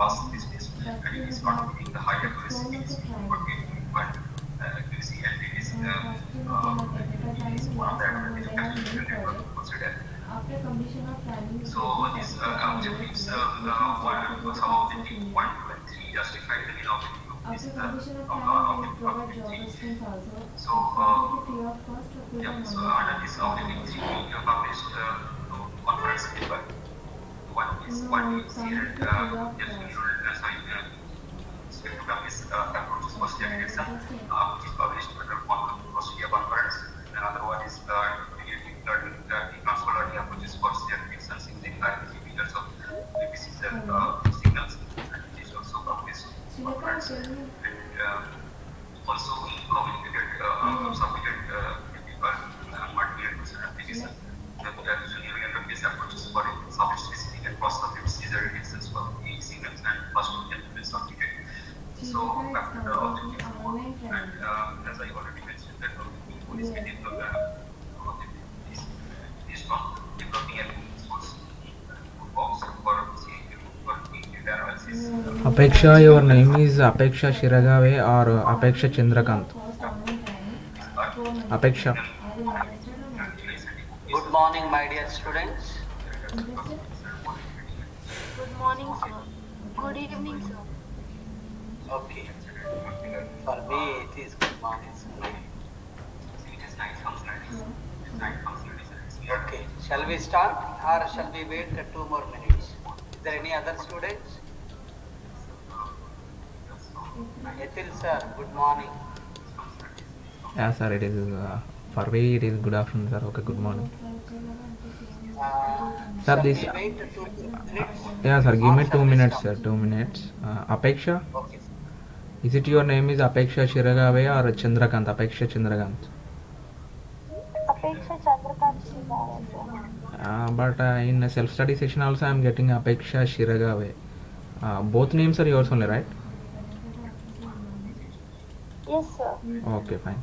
PaaS business, and it is not giving the high accuracy means what we require accuracy, and it is one of the advantages of distributed network to consider. So these objectives, some objective 1, 2, and 3 justified in objective 2. This is the objective 3. So yeah, so under this objective 3, we have published conference paper. One is here, spectrogram is approaches for detection, which is published under Australia conference. Another one is deep learning, transfer learning approaches for detections in the meters of VPC signals, and it is also published conference. And also we communicated, submitted paper multi-year application. Union interface approaches for subject-specific and cross-subject reactions for the signals and first-order implements of ticket. So back to the objective 4, and as I already mentioned, that objective 4 is within the objective is from developing an open source box for data analysis. Apeksha, your name is Apeksha Shiragave or Apeksha Chandrakant? Apeksha. Good morning, my dear students. Good morning, sir. Good evening, sir. Okay. For me, it is good morning, sir. Okay. Shall we start or shall we wait 2 more minutes? Is there any other students? Ethil sir, good morning. Yeah, sir, it is for me it is good afternoon, sir. Okay, good morning. Sir, Shall this. we wait 2 minutes? Yeah, sir, give Or me shall 2 we minutes, start? sir. 2 minutes. Apeksha, Okay. is it your name is Apeksha Shiragave or Chandrakant? Apeksha Chandrakant. Apeksha Chandrakant Shiragave. But in self-study session also I am getting Apeksha Shiragave. Both names are yours only, right? Yes, sir. Okay, fine.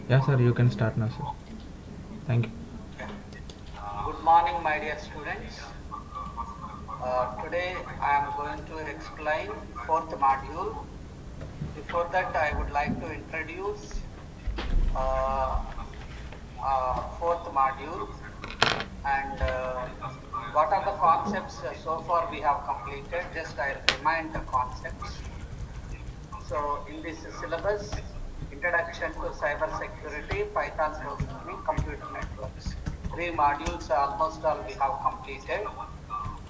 Yeah, sir, you can start now, sir. Thank you. Good morning, my dear students. Today I am going to explain 4th module. Before that, I would like to introduce 4th module and what are the concepts so far we have completed. Just I'll remind the concepts. So in this syllabus, Introduction to Cyber Security, Python Programming, Computer Networks. 3 modules almost all we have completed.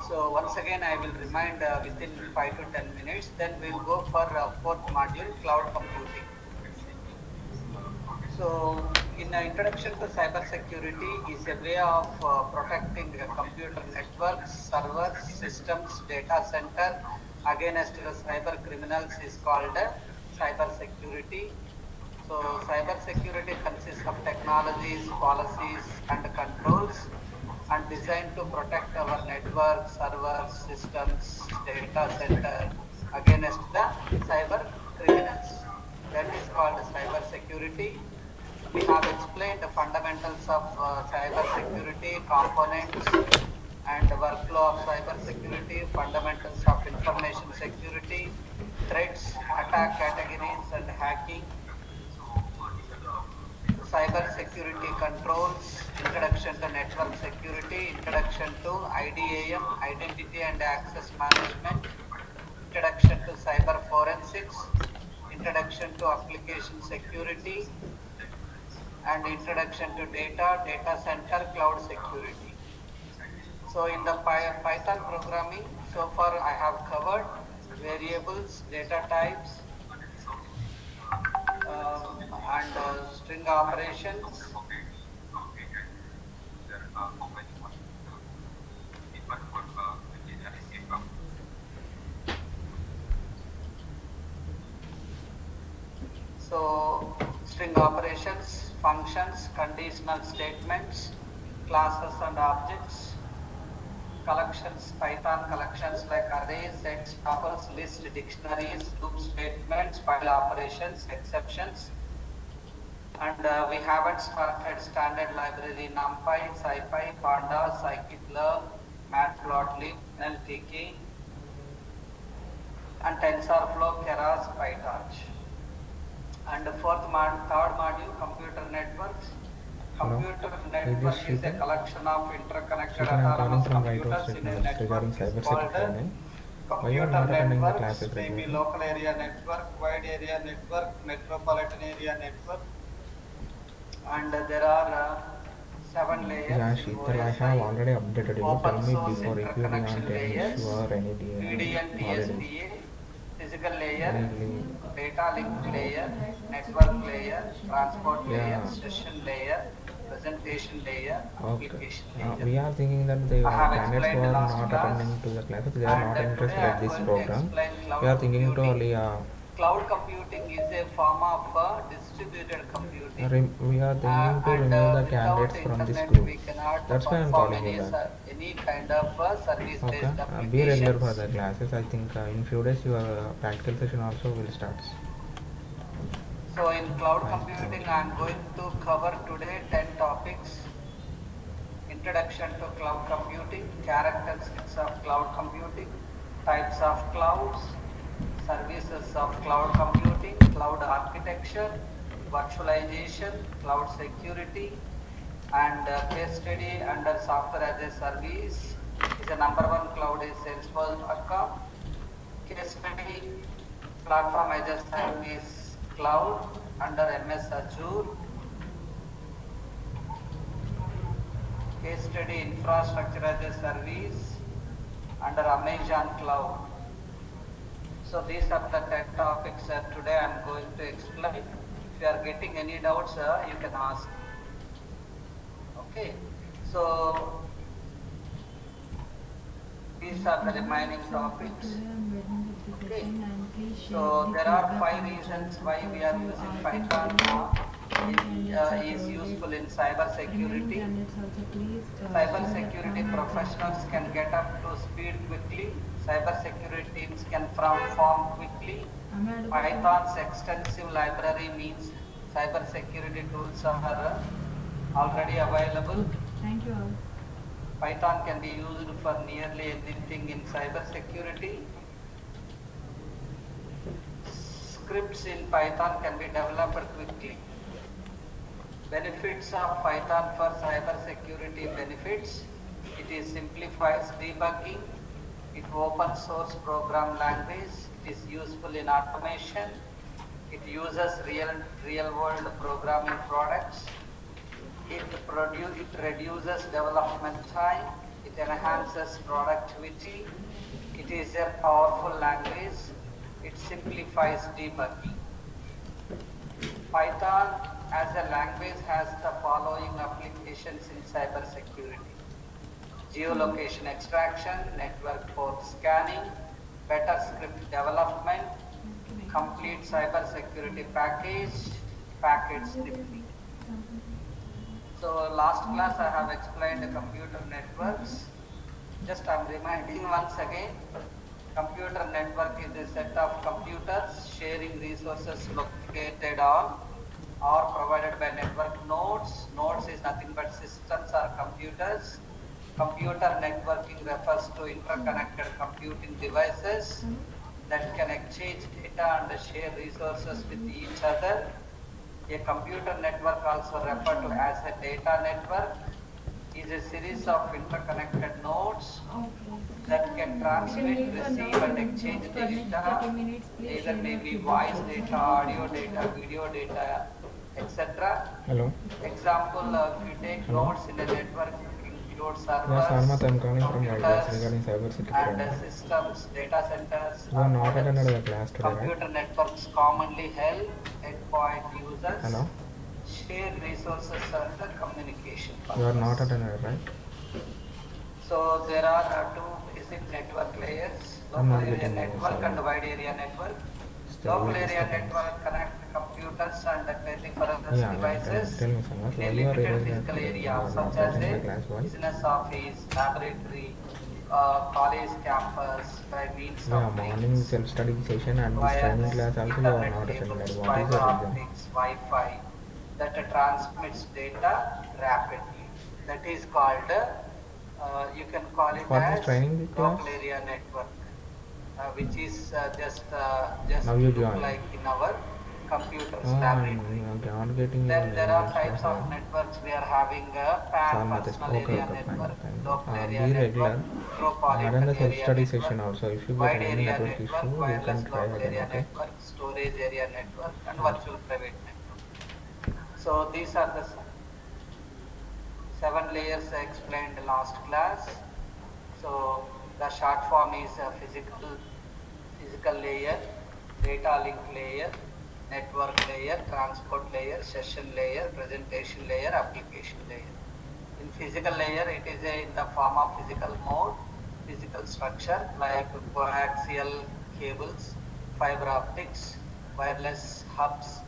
So once again I will remind within 5 to 10 minutes. Then we will go for 4th module, Cloud Computing. So in Introduction to Cyber Security is a way of protecting computer networks, servers, systems, data center against the cyber criminals is called cyber security. So cyber security consists of technologies, policies and controls and designed to protect our network, servers, systems, data center against the cyber criminals. That is called cyber security. We have explained the fundamentals of cyber security, components and the workflow of cyber security, fundamentals of information security, threats, attack categories and hacking, cyber security controls, introduction to network security, introduction to IDAM, identity and access management, introduction to cyber forensics, introduction to application security, and introduction to data center, cloud security. So in the Python programming, so far I have covered variables, data types, and string operations. So string operations, functions, conditional statements, classes and objects, collections, Python collections like arrays, sets, tuples, lists, dictionaries, loop statements, file operations, exceptions, And we haven't started standard library NumPy, SciPy, Pandas, Scikit-learn, Matplotlib, NLTK, and TensorFlow, Keras, PyTorch. And the third module, computer networks. Hello. Computer Is this network is a Shrita? collection of interconnected Shrita, I am calling autonomous from computers Virtualization in a Technologies network regarding is called cybersecurity a training. Why you are computer not attending the networks, classes maybe regularly? local area network, wide area network, metropolitan area network, and there are 7 layers Yeah, in Sheetal, I have OSI, already updated you. Tell open me source before if you want interconnection any issue layers, or any VDN knowledge. DSPA, physical layer, Really? data link layer, network layer, transport layer, Yeah. session layer, presentation layer, Okay. application layer. We are thinking that the I have candidates who explained are last not class, attending to the classes, they are and not today interested I in am this going to program. explain We cloud are thinking to computing. only Cloud computing is a form of distributed computing, we are thinking to and remove the without candidates from this internet group. we cannot That's why I am perform calling you back. any kind of Okay. service-based Be regular for applications. the classes. I think in few days your practical session also will start. So in cloud Fine. computing, Okay. I am going to cover today 10 topics. Introduction to cloud computing, characteristics of cloud computing, types of clouds, services of cloud computing, cloud architecture, virtualization, cloud security, and case study under software as a service is a number one cloud is Salesforce.com. Case study platform as a service cloud under MS-Azure. Case study infrastructure as a service under Amazon Cloud. So these are the 10 topics today I am going to explain. If you are getting any doubts, you can ask. Okay. So these are the remaining topics. Okay. So there are 5 reasons why we are using Python now. It is useful in cyber security. Cyber security professionals can get up to speed quickly. Cyber security teams can form quickly. Python's extensive library means cyber security tools are already available. Thank you all. Python can be used for nearly anything in cyber security. Scripts in Python can be developed quickly. Benefits of Python for cyber security benefits. It simplifies debugging. It open source program language. It is useful in automation. It uses real world programming products. It reduces development time. It enhances productivity. It is a powerful language. It simplifies debugging. Python as a language has the following applications in cybersecurity: geolocation extraction, network port scanning, better script development, complete cybersecurity package, packet sniffing. So last class I have explained computer networks. Just I am reminding once again, computer network is a set of computers sharing resources located on or provided by network nodes. Nodes is nothing but systems or computers. Computer networking refers to interconnected computing devices that can exchange data and share resources with each other. A computer network, also referred to as a data network, is a series of interconnected nodes that can transmit, receive and exchange data, either maybe voice data, audio data, video data, etc. Hello. Example, if you take Hello. nodes in a network, include Yes, Armat, servers, I am calling from Virtualization computers, regarding cybersecurity and training. systems, data centers, You or are not attended modems. the class today, right? Computer networks commonly help endpoint users Hello. share resources and the communication You are not purpose. attended, right? So there are two basic network layers: I'm local not area getting you. network Sorry. and wide area network. Still, Local it is area disturbance. network connect computers and peripherals Yeah, devices tell me, Sangat, in why a you are limited erasing physical that you area, are such not as attending the a class? Why? business office, laboratory, college campus, by means of Yeah, morning links, self-study session and this training wires, class also you are Ethernet not attended. cables, What is fiber the reason? optics, Wi-Fi, that transmits data rapidly. That is called, you can call it For this as training class, local area network, which is just now you look join. like in our computers Oh, laboratory. I'm not getting your Then there name. are That's types of why. networks. We are having a PAN, personal Okay, area okay, fine, network, local fine. area Be network, regular. Attend metropolitan the area self-study network, session also. If you get wide any area network issue, network, you can wireless try local again. area Okay. network, storage area network, and Yeah. virtual private network. So these are the 7 layers I explained last class. So the short form is a physical layer, data link layer, network layer, transport layer, session layer, presentation layer, application layer. In physical layer, it is in the form of physical mode, physical structure like coaxial cables, fiber optics, wireless hubs,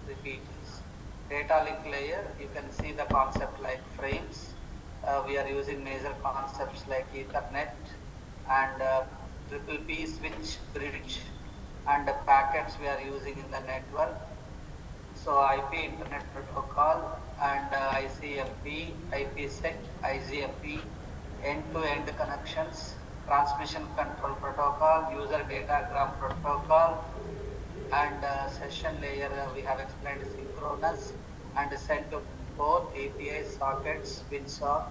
repeaters. Data link layer, you can see the concept like frames. We are using major concepts like Ethernet and triple P switch bridge and packets we are using in the network. So IP Internet Protocol and ICMP, IPsec, IGMP, end-to-end connections, transmission control protocol, user datagram protocol, and session layer we have explained synchronous and send to both API sockets, WinSock.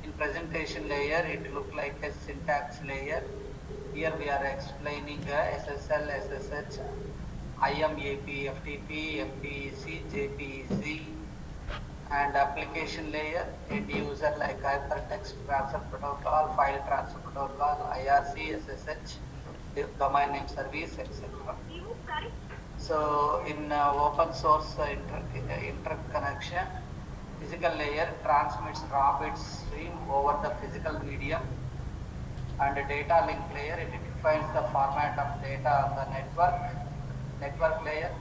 In presentation layer, it look like a syntax layer. Here we are explaining SSL, SSH, IMAP, FTP, MPEC, JPEG, and application layer, end user like hypertext transfer protocol, file transfer protocol, IRC, SSH, domain name service, etc. So in open source interconnection, physical layer transmits raw bit stream over the physical medium, and data link layer, it defines the format of data on the network. Network layer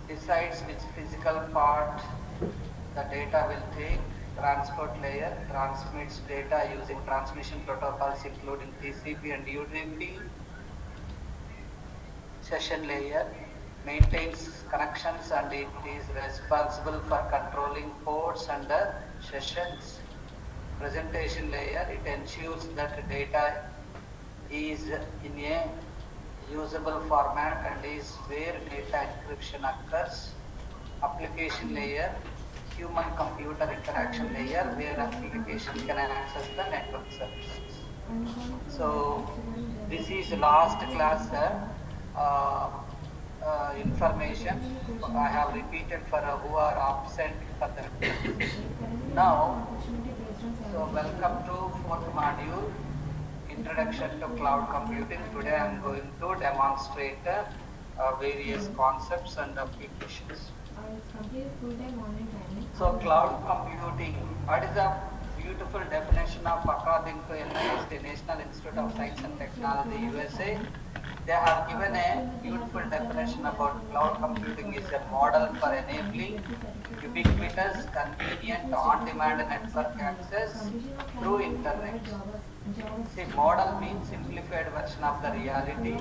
decides which physical part the data will take. Transport layer transmits data using transmission protocols including TCP and UDP. Session layer maintains connections and it is responsible for controlling ports and sessions. Presentation layer, it ensures that data is in a usable format and is where data encryption occurs. Application layer, human computer interaction layer where application can access the network services. So this is last class uh, information I have repeated for who are absent for that class. Now, so welcome to fourth module, Introduction to Cloud Computing. Today I am going to demonstrate various concepts and applications. So cloud computing, what is the beautiful definition of according to NIST, National Institute of Science and Technology, USA? They have given a beautiful definition about cloud computing is a model for enabling ubiquitous, convenient, on-demand network access through internet. See, model means simplified version of the reality.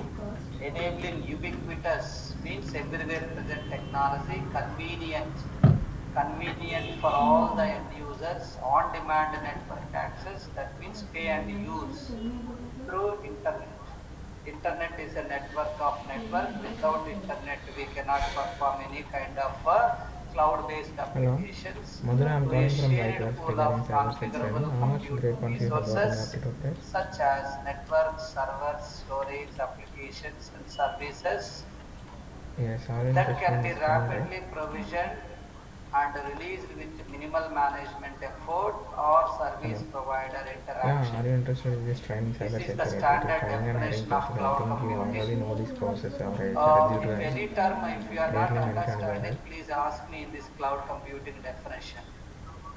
Enabling ubiquitous means everywhere present technology, convenient for all the end users, on-demand network access, that means pay and use through internet. Internet is a network of network. Without internet, we cannot perform any kind of cloud-based Hello. applications Madhura, I'm to a calling from shared Writers pool of regarding cybersecurity training. configurable How much grade computing points you have got in resources aptitude test? such as networks, servers, storage, applications, and services Yes, are you that interested can in be this training, right? rapidly provisioned and released with minimal management effort or Hello. service provider Yeah, interaction. are you interested in this training This is the cybersecurity? It is standard training and hiring definition of process. I cloud think you computing. already know this process or else reviewed If guys. any term, if you are not Clearly mentioned there, understanding, right? please ask me in this cloud computing definition.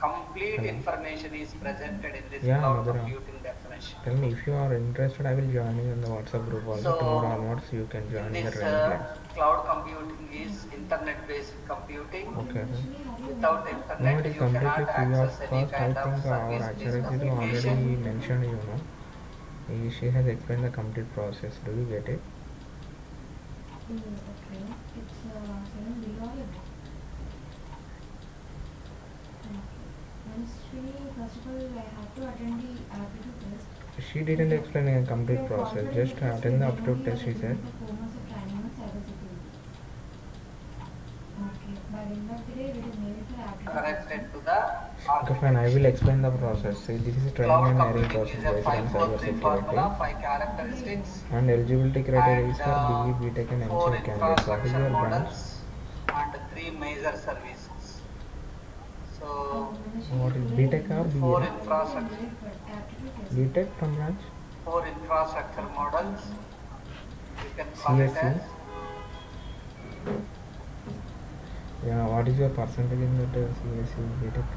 Complete Hello. information is presented in this Yeah, cloud Madhura. computing definition. Tell me if you are interested. I will join you in the WhatsApp group also. Tomorrow So, onwards, you can in join in the this training class. cloud computing is internet-based computing. Okay, sir. Without No, it internet, is you completely cannot free of access any cost. I kind of think our service-based HRS already application. mentioned, She has explained the complete process. Do you get it? She didn't explain a complete process, just attend the aptitude test, she said. Connected to the Okay, fine. I will architecture. explain the process. See, this is a training Cloud and hiring computing process is a based on cyber 543 security. formula, 5 characteristics, And eligibility criteria and is for BE, BTech, and four MCA candidates. What is infrastructure your branch? models, and three major services. So, What is BTech or four BA? infrastructure, BTech from branch? four infrastructure models. You can call it CSE. as Yeah, what is your percentage in that CSE BTech?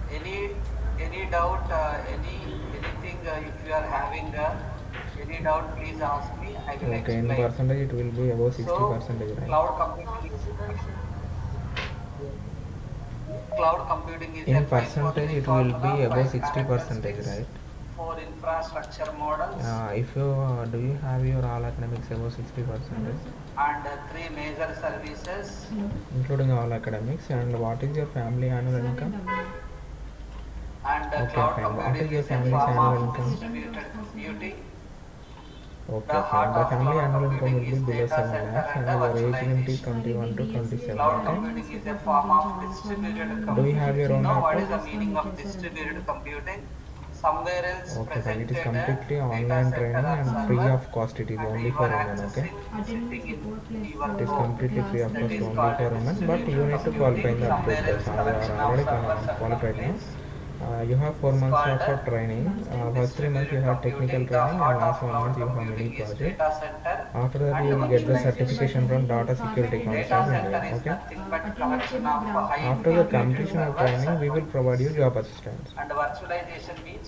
any doubt, anything. If you are having any doubt, please ask me. I will Okay, in explain. percentage it will be above 60 So, percentage, right? cloud computing is a In percentage 543 it will formula, be above five 60 percentage, characteristics, right? four infrastructure models, If you do you have your all academics above 60 percentage, and three major services. including all academics, and what is your family annual income? And Okay, cloud fine. What is computing your is a family's form annual of income? distributed computing. The Okay, fine. heart The of family cloud annual income will computing be is below data 7 center lakhs and and your age limit is virtualization. 21 to 27, Cloud okay? computing is a form of distributed Do you have computing. your You own know what laptop? is the meaning of distributed computing? Somewhere else Okay, fine. It is presented completely data online center training or and free server, of cost. It is and only you for are women, okay? sitting in your It is home. completely free of That cost is only called for a women, but you distributed need to qualify in computing. the aptitude Somewhere test. else You are collection of already servers and qualified now. companies. You have 4 It's months called of training. First 3 months you distributed have technical computing. The training, and heart last of 1 month cloud you have mini computing is project. data center After that and you will get the virtualization. certification from Data Security Council Data of India, center is okay? nothing but collection of highly After the integrated completion of servers training, and we will provide you companies. job assistance. And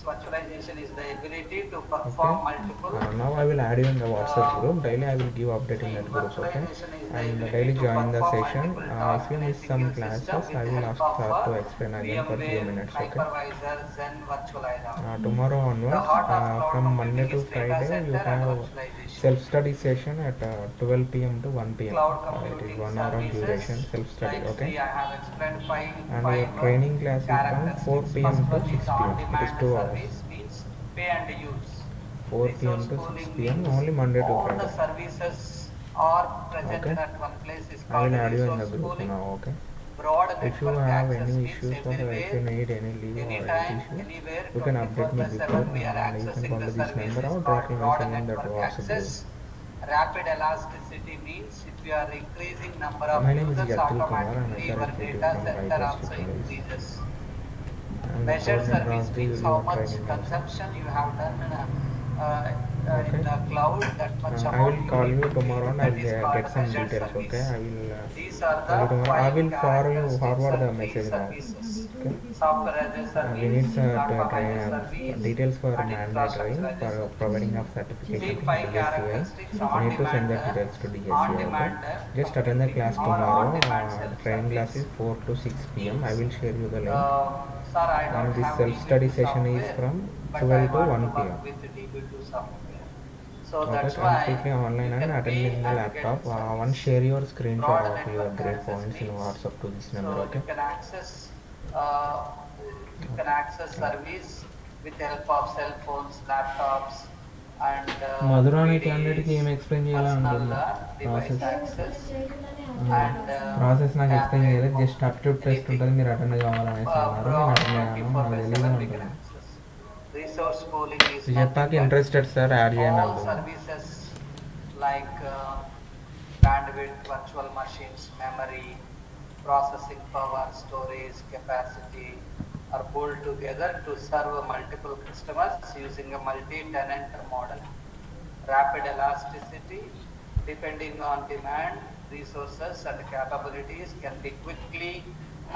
virtualization is the ability to Okay. perform multiple. Now I will add you in the WhatsApp Uh, group. Daily I will give update in See, that group, okay? virtualization is the And ability daily to join the perform session. multiple If tasks you in a miss some single system classes, with I the will help ask of sir to explain again for few VMware, minutes, okay? hypervisor, Zen, Virtualizer. Tomorrow The onwards, heart of cloud from Monday computing to is data Friday, you center and have virtualization. self-study session at 12 p.m. to 1 p.m. Cloud It is computing 1 hour of duration, services, self-study, like okay? see, I have explained And your five training class is from 4 characteristics. p.m. First to one is 6 p.m. It is on-demand 2 hours. service, means pay and use. 4 p.m. Resource to 6 pooling p.m. means only Monday to all the Friday. services are Okay, presented at one place is I called will add you in the resource group pooling. now, okay? Broad If you network have access any means issues or if you everywhere, need any leave or health anytime, issue, anywhere, you can update 24 me by before 7 we are and you can accessing call the to this service number is or drop called me broad message in that network WhatsApp group. access. Rapid elasticity means if you are increasing number of My name is users, Yatul Kumar. I am automatically HR your executive data from center Rice also Technologies. increases. I am the Measured coordinator service of the means how your much training also. consumption you have done uh, Okay. in the cloud, that much I amount will you call need you to pay. tomorrow and I That will is called get some measured details. Okay. service. I will These are call you the tomorrow. I five will characteristics forward the and three message now. services. Okay. Software as a We need service, platform as a train service, details for and mandatory infrastructure as a for service. providing of See certification from five DSCI. characteristics You need to send the details to DSCI. Okay. Just attend the computing class or tomorrow. on-demand The training class self-service is 4 to 6 p.m. I means, will share you the link. sir, I don't And this have self-study DB2 session is software, from but I 12 to want to 1 p.m. work with the DB2 software. So Okay, that's completely why online you and can pay attending the and get laptop. the Once service. share your screenshot Broad of your network grade access points in means, WhatsApp to this number. so Okay. uh, you can access service with help of cell phones, laptops, and మధుర అనే క్యాండిడేట్కి ఏం PDs, explain personal చేయాలనుకుంటున్నా device process access, and process నాకు explain tablet, చేయలేదు just aptitude test anything. ఉంటుంది మీరు attend కావాలనేసి అన్నారు నేను attend అయ్యాను 24 నాకు by తెలీదు 7 we can అంటున్నాను access. Resource pooling is ఇది nothing చెప్పాక but ఇంట్రెస్టెడ్ సార్ యాడ్ చేయండి all అంటున్నాను services like bandwidth, virtual machines, memory, processing power, storage, capacity are pulled together to serve multiple customers using a multi-tenant model. Rapid elasticity, depending on demand, resources and capabilities, can be quickly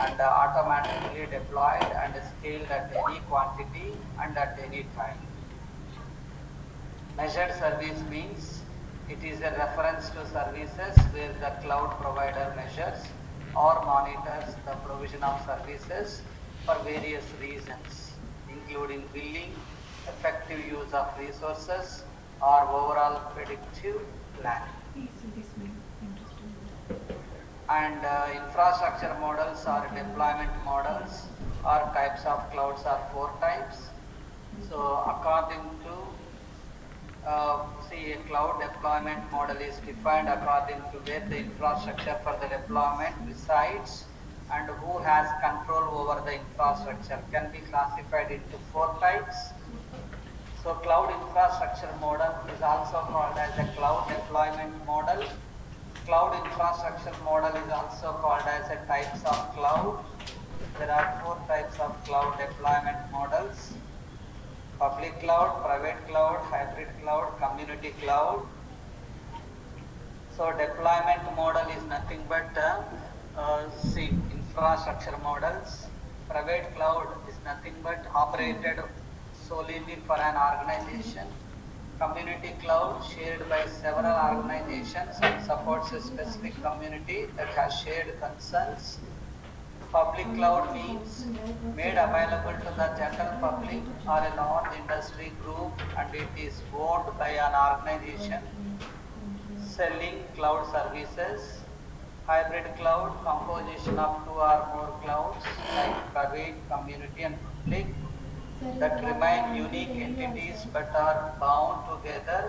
and automatically deployed and scaled at any quantity and at any time. Measured service means it is a reference to services where the cloud provider measures or monitors the provision of services for various reasons, including billing, effective use of resources, or overall predictive planning. And infrastructure models or deployment models or types of clouds are 4 types. So according to see, a cloud deployment model is defined according to where the infrastructure for the deployment resides and who has control over the infrastructure. Can be classified into four types. So cloud infrastructure model is also called as a cloud deployment model. Cloud infrastructure model is also called as a types of cloud. There are four types of cloud deployment models: public cloud, private cloud, hybrid cloud, community cloud. So deployment model is nothing but see, infrastructure models. Private cloud is nothing but operated solely for an organization. Community cloud shared by several organizations and supports a specific community that has shared concerns. Public cloud means made available to the general public or a large industry group, and it is owned by an organization selling cloud services. Hybrid cloud, composition of two or more clouds like private, community and public that remain unique entities but are bound together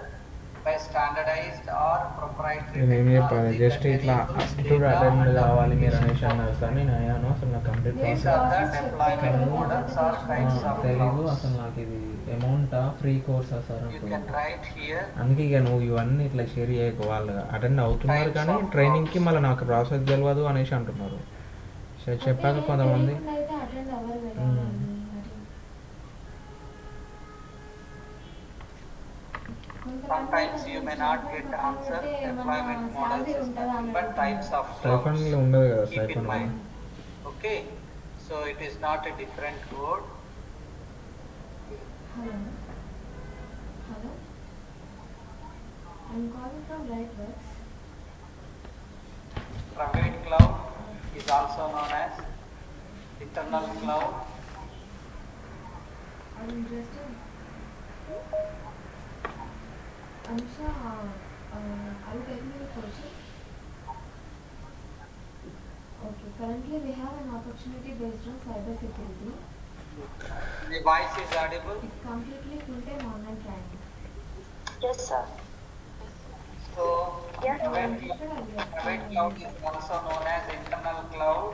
by standardized or proprietary నేను ఏం చెప్పాలి technology just that ఇట్లా enables aptitude data attend and కావాలి మీరు అనేసి application అన్నారు sir నేను అయ్యాను అసలు నాకు complete These process are the deployment models or types of తెలీదు clouds. అసలు నాకు ఇది అమౌంటా ఫ్రీ కోర్సా సార్ You అప్పుడు can write here అందుకే ఇక నువ్వు ఇవన్నీ ఇట్లా షేర్ చేయకు వాళ్ళు అటెండ్ అవుతున్నారు కానీ ట్రైనింగ్కి మళ్ళీ నాకు ప్రాసెస్ తెలియదు అనేసి అంటున్నారు చెప్పాక కొంతమంది sometimes you may not get answer. Deployment models is nothing but types of stipend clouds. ఉండదు కదా Keep in stipend mind. Okay, so it is not a different code. Hello. Hello. I'm calling from Rightworks. Private cloud is also known as internal cloud. I'm interested. Anisha, are you getting me a question? Okay, currently we have an opportunity based on cyber security. The voice is audible. It's completely full-time online training. Yes, sir. So Yes, private cloud is also known as internal cloud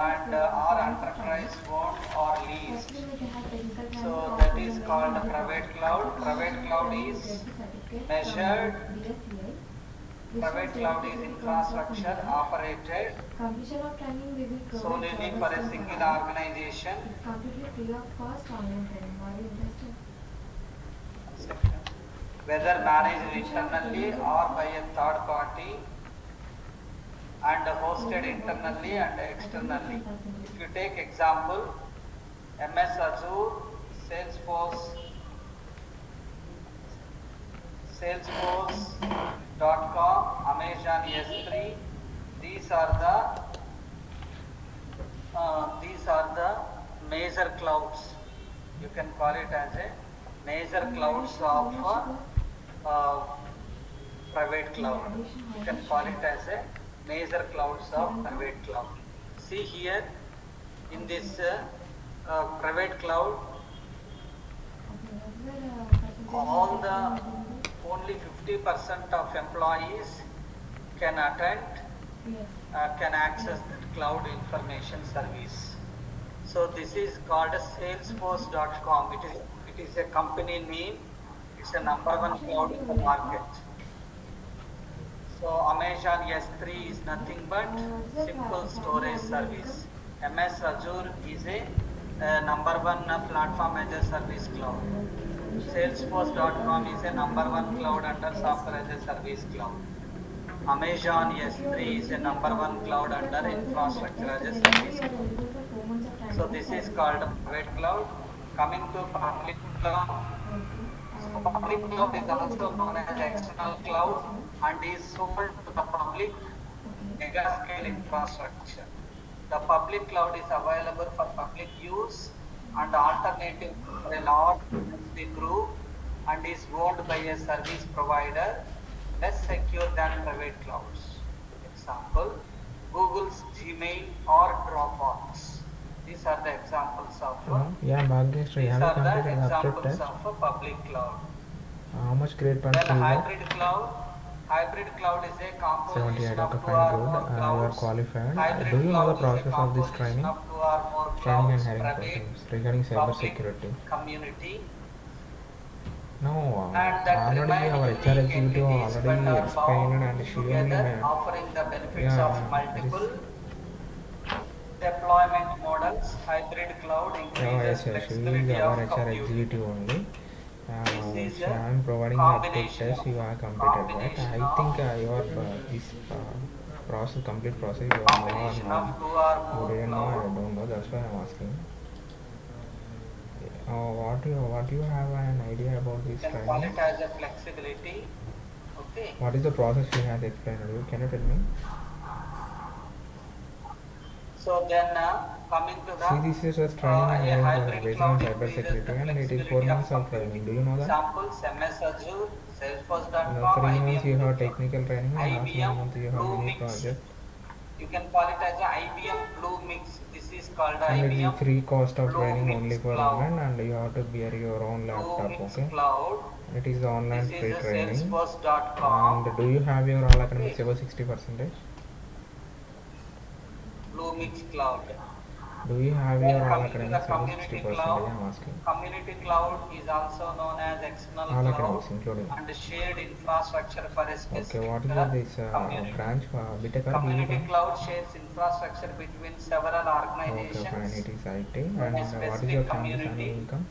and or enterprise owned or leased. So that is called private cloud. Private cloud is measured. Private cloud is infrastructure operated Completion of training we will provide solely service for a to single client. organization. It's completely free of cost online training. Are you interested? Whether managed internally or by a third party and hosted internally and externally. If you take example, MS-Azure, Salesforce.com, Amazon S3, these are the major clouds. You can call it as a major clouds of private cloud. You can call it as a major clouds of private cloud. See here in this private cloud, all the only 50% of employees can attend, can access that cloud information service. So this is called Salesforce.com. It is a company name. It's a number one cloud in the market. So Amazon S3 is nothing but simple storage service. MS-Azure is a number one platform as a service cloud. Salesforce.com is a number one cloud under software as a service cloud. Amazon S3 is a number one cloud under infrastructure as a service cloud. So this is called private cloud. Coming to public cloud. So public cloud is also known as external cloud and is sold to the public mega scale infrastructure. The public cloud is available for public use and alternative for a large industry group and is owned by a service provider, less secure than private clouds. Example, Google's Gmail or Dropbox. These are the examples of Yeah, Bhagesh, these have you are the completed the upgrade examples test? of a public cloud. How much grade points Then you got? hybrid cloud is a composition 78. of Okay, two fine, or good. more You are clouds. qualified. Do Hybrid you know the cloud is a process of this composition training? of two or more Training and clouds, hiring private, process regarding cyber public, security. community, No, and that already remain our HR unique executive entities but already are explained, and bound she only together, offering the benefits yeah, of it is. multiple deployment models. Hybrid cloud Yeah, increases yes, yes, she is flexibility our of HR computing. executive only. This is So a I am providing the upgrade test. You are completed, right? I think your this process, complete process, you know or combination not? of two or You more didn't know. I cloud. don't know. That's why I'm asking. What do you have an idea about You this can call training? it as a flexibility. Okay. What is the process she has explained to you? Can you tell me? So then coming to the See, this is a training and a hiring process hybrid based on cloud cyber increases security, the and it is 4 flexibility of months of training. computing. Do you know that? Examples MS-Azure, In the Salesforce.com, 3 months you IBM Blue have Cloud. technical training, and last 1 IBM month you have Blue mini Mix. project. You can call it as a IBM Blue Mix. This is called And it IBM is free cost of Blue training only Mix for Cloud. online, and you have to bear your own Blue laptop. Mix Okay, Cloud. it is the online This is free a training. Salesforce.com. And do you have your all academics Okay. above 60%? Blue Mix Cloud. Do you have Then your all coming to the academics above community 60%? cloud. I'm asking. Community cloud is also known as external All cloud academics including. and shared infrastructure for a Okay, specific what is this community. branch? BTech or BE Community branch? cloud shares infrastructure between several Okay, fine. organizations It is IT. in And a what is your specific family's annual community income?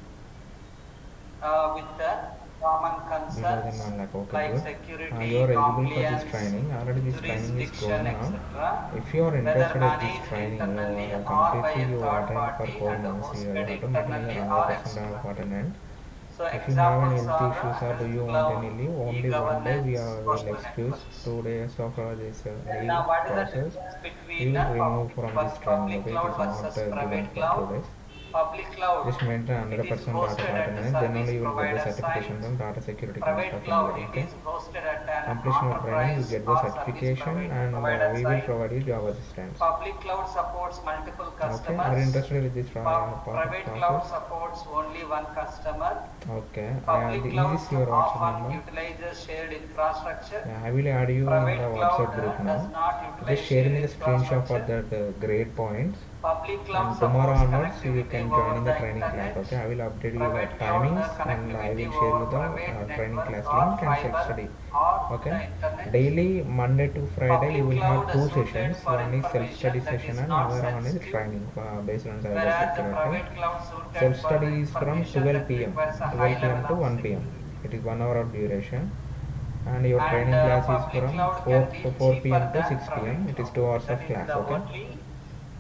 with the common Below than concerns 1 lakh. Okay, like good. security, You are eligible for this compliance, training. Already this training is jurisdiction, going now. etc. If you are Whether interested in this managed training, you internally are or by completely a you third attend for party 4 and months. You hosted have to make internally your or 100% of externally. attendance. So If you have any examples health are issues or do health you want cloud, any leave, only 1 day e-governance, will social excuse networks. 2 days of this Then leave what is the process. difference We between will remove from this training. public Okay, it cloud is not versus given private for 2 cloud? days. Public cloud, Just maintain it is 100% data hosted at the attendance. Then service only you will get the provider certification site. from Data Security Council Private of cloud, India. it Okay. is hosted at an Completion of training, you enterprise get the or service certification, and provider we will site. provide you job assistance. Public cloud supports multiple Okay, are you customers. interested with this Private cloud process? supports only one customer. Okay, Public is cloud this your WhatsApp often number? utilizes shared infrastructure. Yeah, I will add you in the Private WhatsApp cloud group does now. not Just utilize share shared me the screenshot for infrastructure. that grade points, Public cloud and tomorrow supports onwards you connectivity can join over in the the training class. internet. Okay, I will update you the Private cloud timings, and I connectivity will share you over the private training network class or link and self fiber study. or Okay, the internet. daily Monday to Friday you Public will have cloud is 2 suited sessions. for One is self study information that session is and not another one is sensitive, training based on cyber whereas the security. private cloud suited Self for the study is from information 12 that p.m. requires a 12 high p.m. level to of 1 p.m. security. It is 1 hour of duration, and your And training class is public from cloud 4 can be to 4 cheaper p.m. to than 6 private p.m. It is cloud. 2 hours That of is class. the Okay, only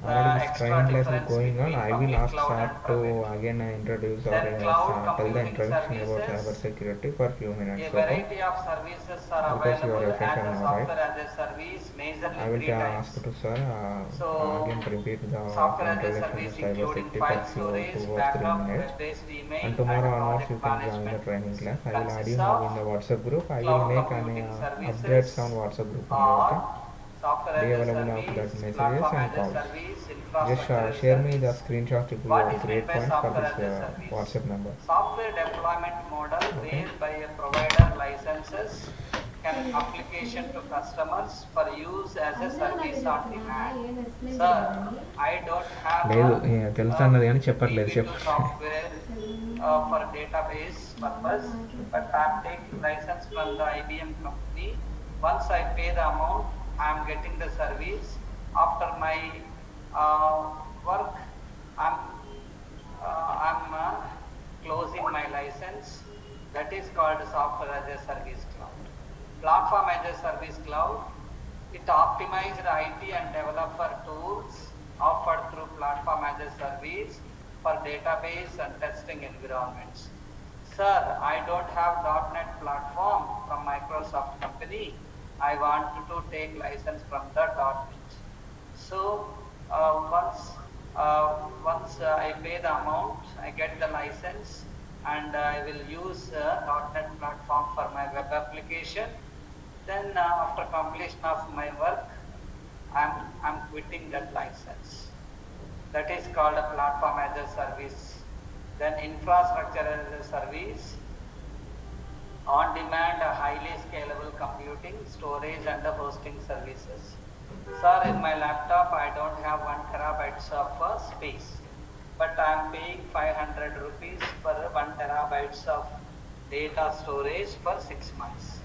already this extra training class is difference going on. between I will public ask cloud sir and to private cloud. again introduce or Then cloud tell the computing introduction about cyber services. security for few A minutes. Okay, variety of services are because you are available a as fresher a now, right? software as a service, majorly I will 3 ask types. to sir So, again repeat the software as a introduction to service cyber including safety for file few storage, 2 or 3 backup, minutes. web-based email, And and tomorrow onwards you project can join the management. training class. I will add you Consists now of in the WhatsApp group. I will cloud make an computing updates services on WhatsApp group only. or Okay, software be as a available after that service, messages platform and as a calls. service, Just infrastructure as a share me the service. screenshot of What your is meant grade by points for software this as a service? WhatsApp number. Software deployment model Okay, whereby a provider licenses can application to customers for use as a అందులో నాకు service on చెప్తున్నారా demand. ఏం explain Sir, చేయాలని I don't have లేదు తెలుసు అన్నది కానీ చెప్పట్లేదు. DB2 చెప్పు. software for database purpose, but I am taking license from the IBM company. Once I pay the amount, I am getting the service. After my work, I'm closing my license. That is called software as a service cloud. Platform as a service cloud, it optimized IT and developer tools offered through platform as a service for database and testing environments. Sir, I don't have .NET platform from Microsoft company. I want to take license from the .NET. So once I pay the amount, I get the license, and I will use .NET platform for my web application. Then after completion of my work, I'm quitting that license. That is called a platform as a service. Then infrastructure as a service, on-demand, highly scalable computing, storage and hosting services. Sir, in my laptop I don't have 1 terabytes of space, but I am paying 500 rupees for 1 terabytes of data storage for 6 months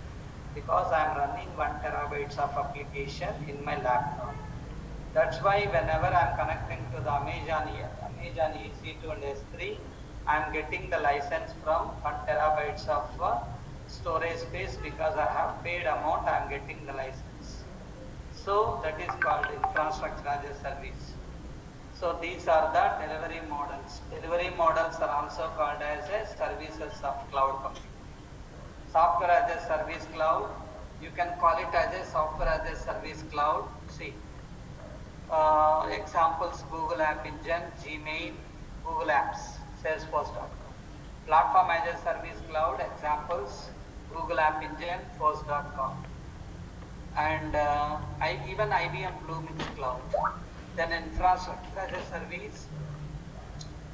because I am running 1 terabytes of application in my laptop. That's why whenever I am connecting to the Amazon EC2 and S3, I am getting the license from 1 terabytes of storage space because I have paid amount, I am getting the license. So that is called infrastructure as a service. So these are the delivery models. Delivery models are also called as a services of cloud computing. Software as a service cloud, you can call it as a software as a service cloud. See, examples: Google App Engine, Gmail, Google Apps, Salesforce.com. Platform as a service cloud, examples: Google App Engine, Force.com, and even IBM Bluemix Cloud. Then infrastructure as a service,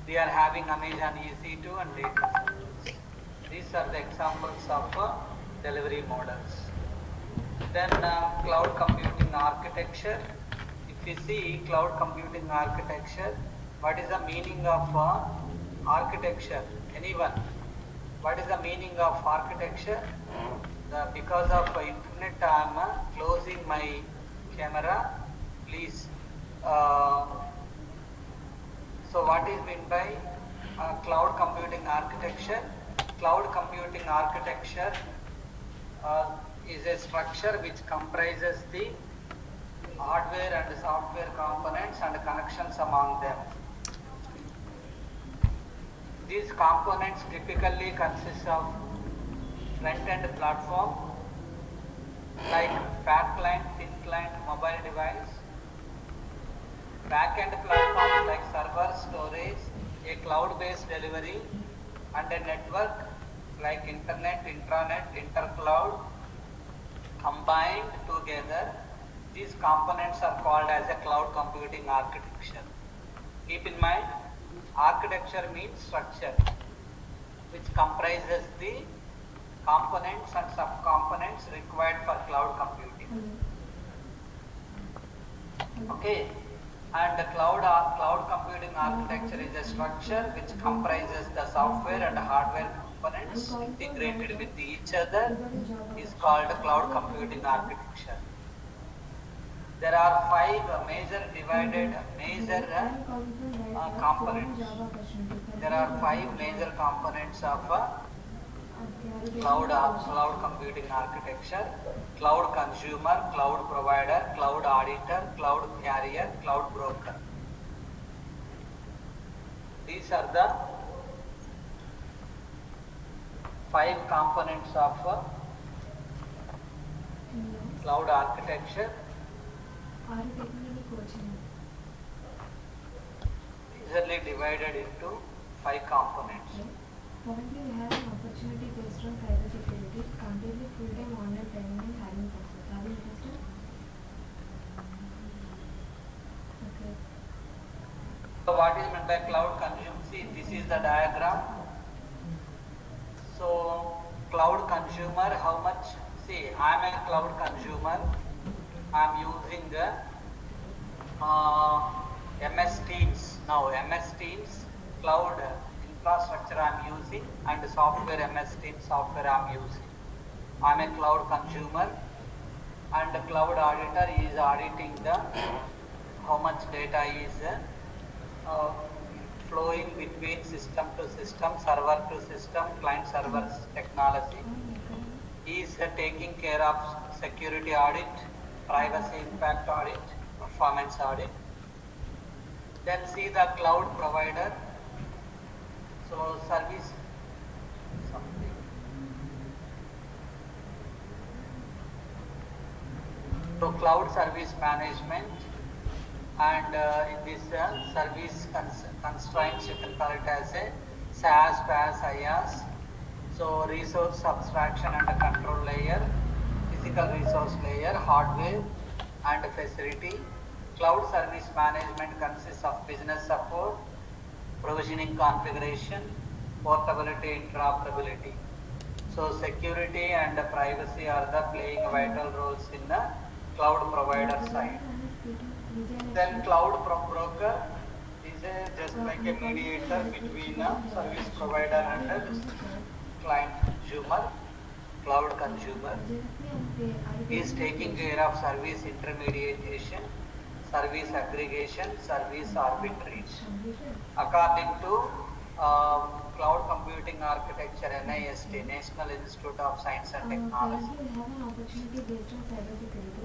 we are having Amazon EC2 and data centers. These are the examples of delivery models. Then cloud computing architecture. If you see cloud computing architecture, what is the meaning of architecture? Anyone? What is the meaning of architecture? Because of internet, I am closing my camera. Please. So what is meant by cloud computing architecture? Cloud computing architecture is a structure which comprises the hardware and software components and connections among them. These components typically consist of front-end platform like fat client, thin client, mobile device, back-end platforms like server, storage, a cloud-based delivery, and a network like internet, intranet, intercloud. Combined together, these components are called as a cloud computing architecture. Keep in mind, architecture means structure which comprises the components and subcomponents required for cloud computing. Okay, and the cloud computing architecture is a structure which comprises the software and hardware components integrated with each other is called cloud computing architecture. There are 5 major components. There are 5 major components of cloud computing architecture: cloud consumer, cloud provider, cloud auditor, cloud carrier, cloud broker. These are the 5 components of cloud architecture. Easily divided into 5 components. Currently, we have an opportunity based on cybersecurity, completely full-time online training and hiring process. Are you interested? Okay. So what is meant by cloud consumer? See, this is the diagram. So cloud consumer, how much? See, I am a cloud consumer. I am using MS Teams. Now MS Teams cloud infrastructure I am using and software MS Teams software I am using. I am a cloud consumer and the cloud auditor is auditing the how much data is flowing between system to system, server to system, client server technology. He is taking care of security audit, privacy impact audit, performance audit. Then see the cloud provider. So service something. So cloud service management, and in this service constraints you can call it as a SaaS, PaaS, IaaS. So resource abstraction and control layer, physical resource layer, hardware and facility, Cloud service management consists of business support, provisioning configuration, portability, interoperability. So security and privacy are the playing vital roles in the cloud provider side. Then cloud broker is just like a mediator between a service provider and a client consumer. Cloud consumer is taking care of service intermediation, service aggregation, service arbitration. According to Cloud Computing Architecture NIST, National Institute of Science and Technology.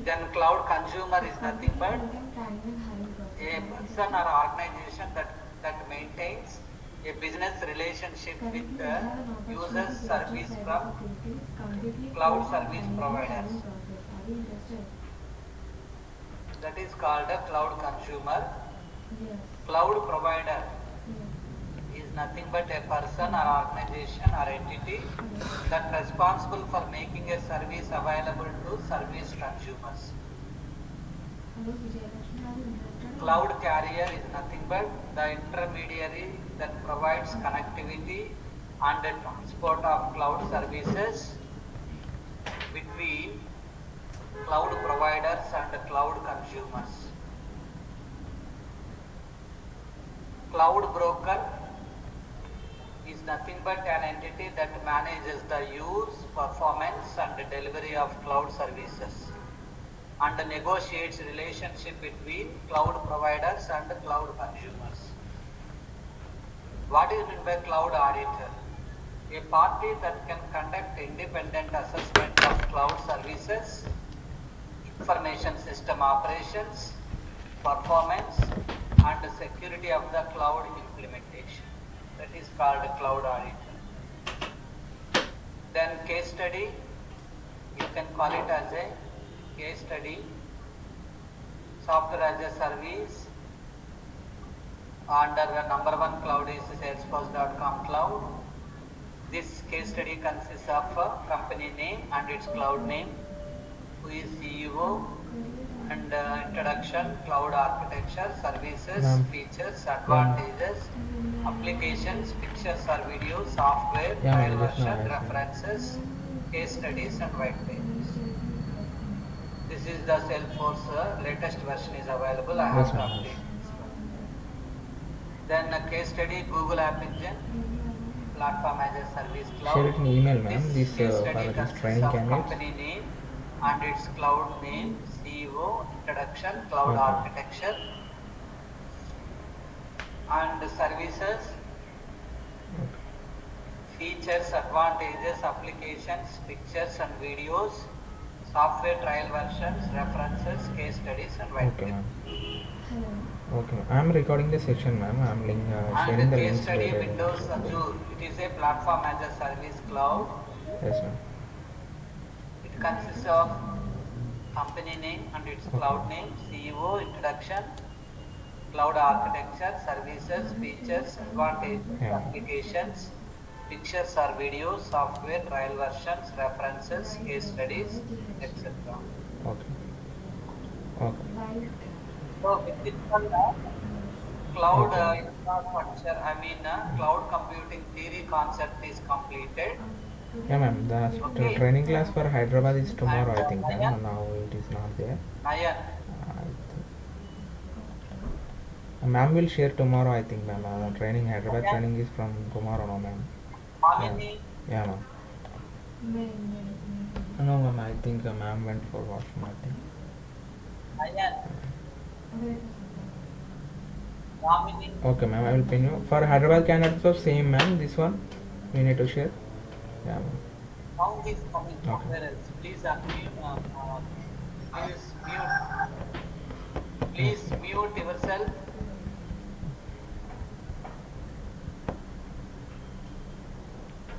Then cloud consumer is nothing but a person or organization that maintains a business relationship with the users service from cloud service providers. That is called a cloud consumer. Cloud provider is nothing but a person or organization or entity that responsible for making a service available to service consumers. Cloud carrier is nothing but the intermediary that provides connectivity and the transport of cloud services between cloud providers and cloud consumers. Cloud broker is nothing but an entity that manages the use, performance and delivery of cloud services and negotiates relationship between cloud providers and cloud consumers. What is meant by cloud auditor? A party that can conduct independent assessment of cloud services, information system operations, performance and security of the cloud implementation. That is called a cloud auditor. Then case study, you can call it as a case study. Software as a service under the number one cloud is Salesforce.com cloud. This case study consists of a company name and its cloud name, who is CEO, and introduction, cloud architecture, services, features, advantages, applications, pictures or videos, software, trial version, references, case studies and white papers. This is the Salesforce latest version is available. I have to update this one. Then a case study, Google App Engine, platform as a service cloud. Share it in email, ma'am. This case study for this consists training of candidates. company name and its cloud name, CEO, introduction, cloud architecture and services, features, advantages, applications, pictures and videos, software trial versions, references, case studies and white papers. Okay, I am recording the session, ma'am. I am sharing And the case links study later. Windows Azure. It is a platform as a service cloud. Yes, ma'am. It consists of company name and its cloud name, CEO, introduction, cloud architecture, services, features, advantages, applications, pictures or videos, software, trial versions, references, case studies, etc. Okay. Okay. So with this one, cloud infrastructure, cloud computing theory concept is completed. Yeah, ma'am. The training class for Hyderabad is tomorrow, I think, ma'am. Now it is not there. Nayan, Ma'am will share tomorrow, I think, ma'am. Training Hyderabad training is from tomorrow, no, ma'am. Amini, Yeah, ma'am. No, ma'am. I think ma'am went for washroom, I think. Nayan, Ramini. Okay, ma'am. I will pin you. For Hyderabad candidates, also same, ma'am. This one we need to share. Yeah, ma'am. Sound is coming somewhere else. Please unmute. Please mute yourself.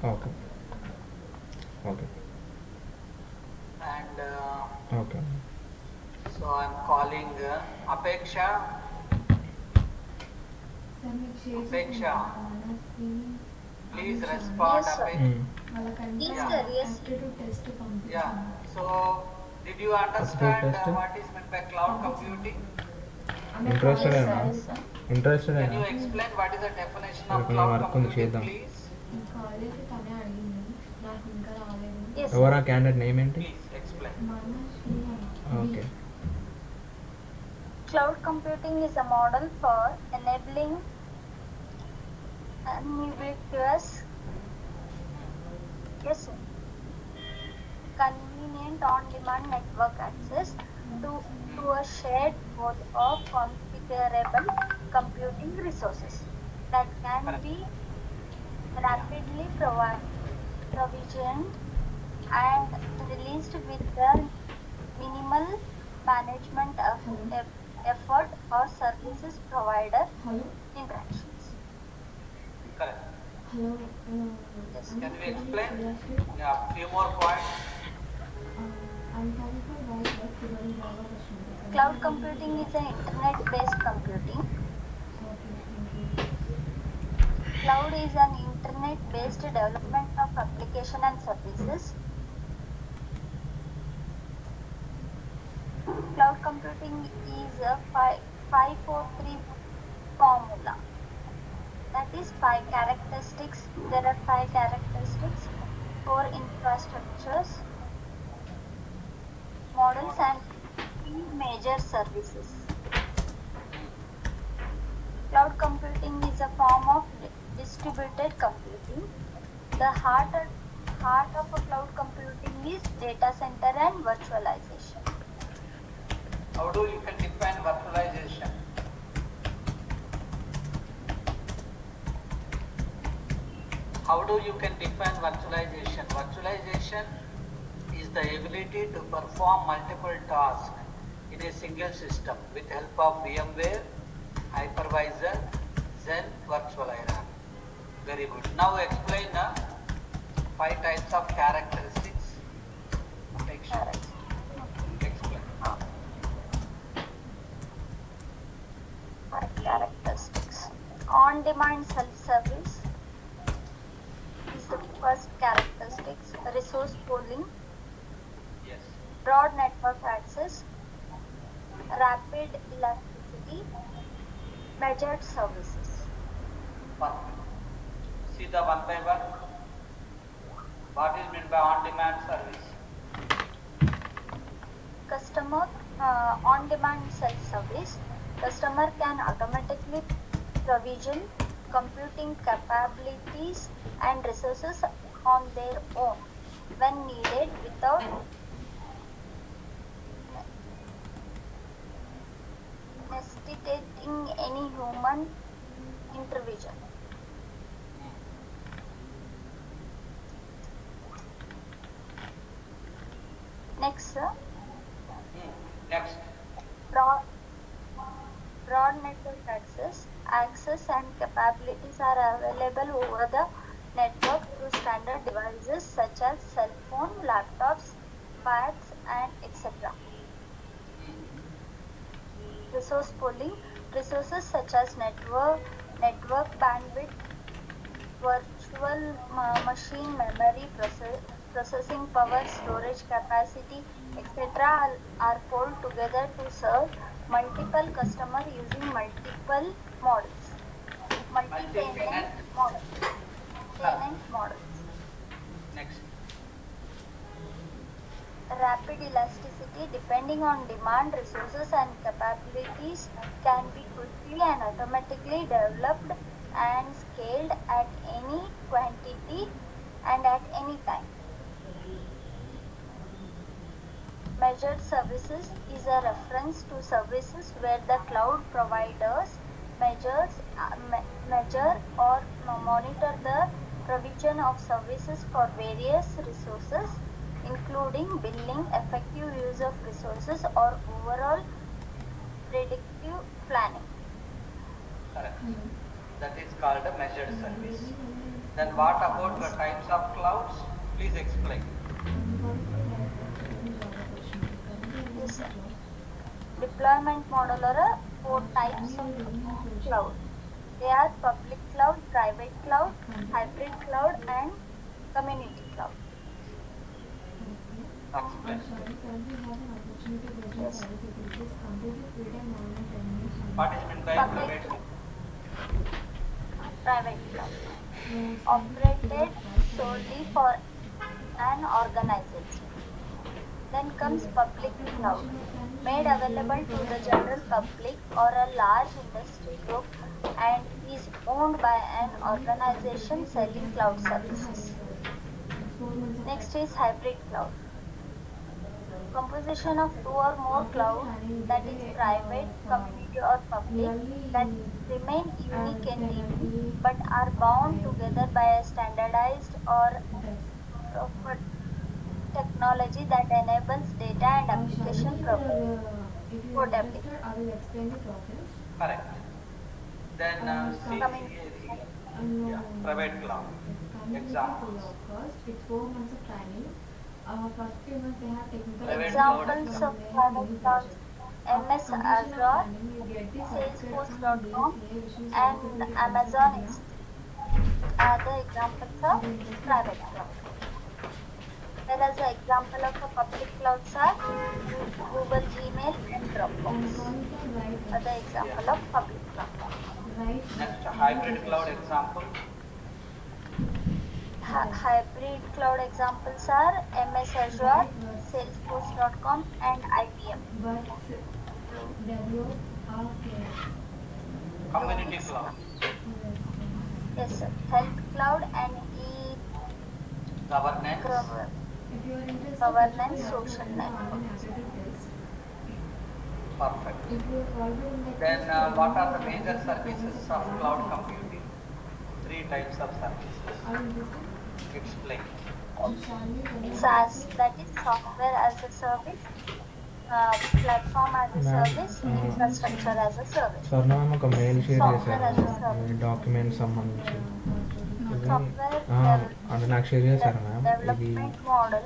Okay. Okay. And Okay. so I'm calling Apeksha. Apeksha, please respond. Yes, sir. Yes, sir. Yes. Yeah. So, did you understand what is meant by cloud computing? Interested Yes, అయినా sir. Yes, sir. Interested Can అయినా you explain what is the definition ఇక్కడ of కొంచెం cloud work ఉంది computing, చేద్దాం. please? Call చేసి తనే అడిగింది, నాకు ఇంకా రాలేదు. Yes, ఎవరా sir. క్యాండిడేట్ నేమ్ ఏంటి? Please explain. మన Sriram. Okay. Cloud computing is a model for enabling ubiquitous, yes, sir, convenient on-demand network access to a shared pool of configurable computing resources that can be rapidly provisioned and released with the minimal management of effort or services provider hello interactions. Correct. Hello Yes. Can we explain? Yeah, few more points. Cloud computing is an internet-based computing. Cloud is an internet-based development of application and services. Cloud computing is a 543 formula. That is 5 characteristics. There are 5 characteristics for infrastructures, models, and 3 major services. Cloud computing is a form of distributed computing. The heart of a cloud computing is data center and virtualization. How do you can define virtualization? How do you can define virtualization? Virtualization is the ability to perform multiple tasks in a single system with help of VMware, hypervisor, Xen virtualizer. Very good. Now explain 5 types of characteristics. Explain. Characteristics. On-demand self-service is the first characteristics. Resource pooling, Yes. broad network access, rapid elasticity, measured services. Perfect. See the one by one. What is meant by on-demand service? Customer on-demand self-service. Customer can automatically provision computing capabilities and resources on their own when needed without necessitating any human intervention. Next, Next. broad network access and capabilities are available over the network through standard devices such as cell phone, laptops, pads, and etc. Resource pooling. Resources such as network bandwidth, virtual machine memory, processing power, storage capacity, etc. are pooled together to serve multiple customers using multiple models. Multi-tenant models. Next. Rapid elasticity, depending on demand, resources, and capabilities, can be quickly and automatically developed and scaled at any quantity and at any time. Measured services is a reference to services where the cloud providers measure or monitor the provision of services for various resources, including billing, effective use of resources, or overall predictive planning. Correct. That is called a measured service. Then what about the types of clouds? Please explain. Yes, sir. Deployment model are 4 types of cloud. They are public cloud, private cloud, hybrid cloud, and community cloud. Explain. Currently have an opportunity to Yes. cybersecurity is completely free and online training is What is meant by Public private? private cloud Service operated providers solely for an organization. Then comes public cloud, made available to the general public or a large industry group and is owned by an organization selling cloud services. Next is hybrid cloud, composition of two or more cloud, that is private, community or public, that remain unique entity but are bound together by a standardized or proper technology that enables data and application if you are portability. interested, I will explain the process. Correct. Then see Coming here, No, yeah, private cloud. Coming with the Examples. full cost, it's 4 months of training. First 3 months they have technical Private examples cloud. of private clouds: MS-Azure, you get the certificate from Salesforce.com, DSA, which is and Security Council Amazon of India. are the examples of private cloud. Whereas the example of a public clouds are Google Gmail and Dropbox are the example of public cloud. Next, hybrid cloud example. Hybrid cloud examples are MS-Azure, Salesforce.com, and IBM. But develop Community cloud. Yes, sir. Health cloud and Governance. If you are interested, governance just social apply network. on aptitude test. Perfect. If you are already in the Then test, what are the major services of cloud computing? Three types of services. are you interested? Explain. SaaS, that is software as a service, platform as a service, infrastructure as a service. స్వర్ణం ఒక mail share Software as a చేశారు service. ఈ document సంబంధించి ఇది Software అంటే నాకు share చేశారు ma'am ఇది development model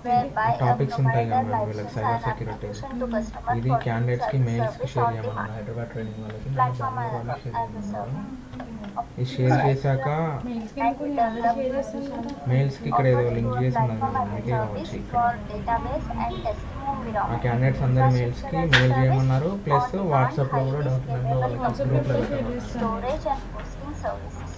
whereby a topics ఉంటాయి కదా provider మ్యామ్ వీళ్ళకి license cyber an security application to customer ఇది for క్యాండిడేట్స్కి use as a మెయిల్స్కి service share on చేయమన్నారు demand. హైదరాబాద్ ట్రైనింగ్ వాళ్ళకి నేను Platform దాన్ని వాళ్ళకి as షేర్ a చేయమన్నారు service. ఈ షేర్ చేశాక మెయిల్స్కి ఇక్కడ ఏదో లింక్ చేసి ఉన్నది Platform మ్యామ్ as a అందుకే service వచ్చి for database and testing ఆ environment. క్యాండిడేట్స్ అందరి మెయిల్స్కి మెయిల్ చేయమన్నారు ప్లస్ వాట్సాప్లో కూడా డాక్యుమెంట్లో వాళ్ళకి గ్రూప్లో పెట్టమన్నారు Storage and hosting services.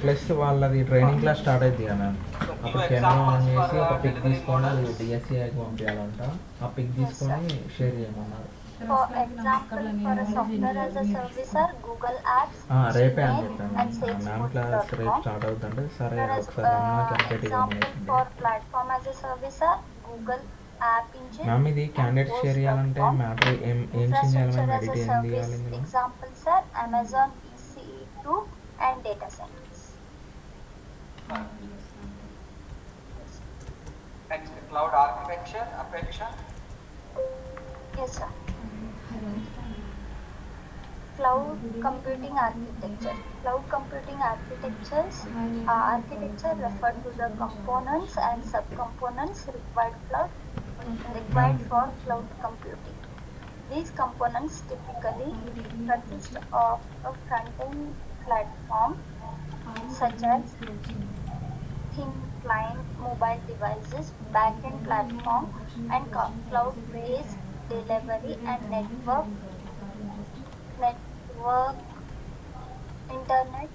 Plus వాళ్ళది ట్రైనింగ్ క్లాస్ స్టార్ట్ అవుతుంది కదా మ్యామ్ అప్పుడు కెమెరా ఆన్ చేసి ఒక పిక్ తీసుకొని అది డిఎస్సిఐకి పంపించాలంట ఆ పిక్ తీసుకొని షేర్ చేయమన్నారు For example, for a software as a service are Google Apps, రేపే అని Gmail, చెప్పాను and మ్యామ్ క్లాస్ రేపు Salesforce.com. స్టార్ట్ అవుతుందంటే సరే Whereas ఒకసారి అన్న కంప్లీట్ example ఇవ్వండి for platform as a service are Google App Engine. Ma'am ఇది క్యాండిడేట్ షేర్ చేయాలంటే మ్యాటర్ ఏం చేయాలి Infrastructure ma'am as edit a ఏం చేయాలి service ఇందులో examples are Amazon EC2 and data centers. Next, cloud architecture, Apeksha. Yes, sir. Cloud computing architecture. Cloud computing architectures architecture refer to the components and subcomponents required for cloud computing. These components typically consist of a front-end platform such as thin client mobile devices, back-end platform, and cloud-based delivery and network, internet,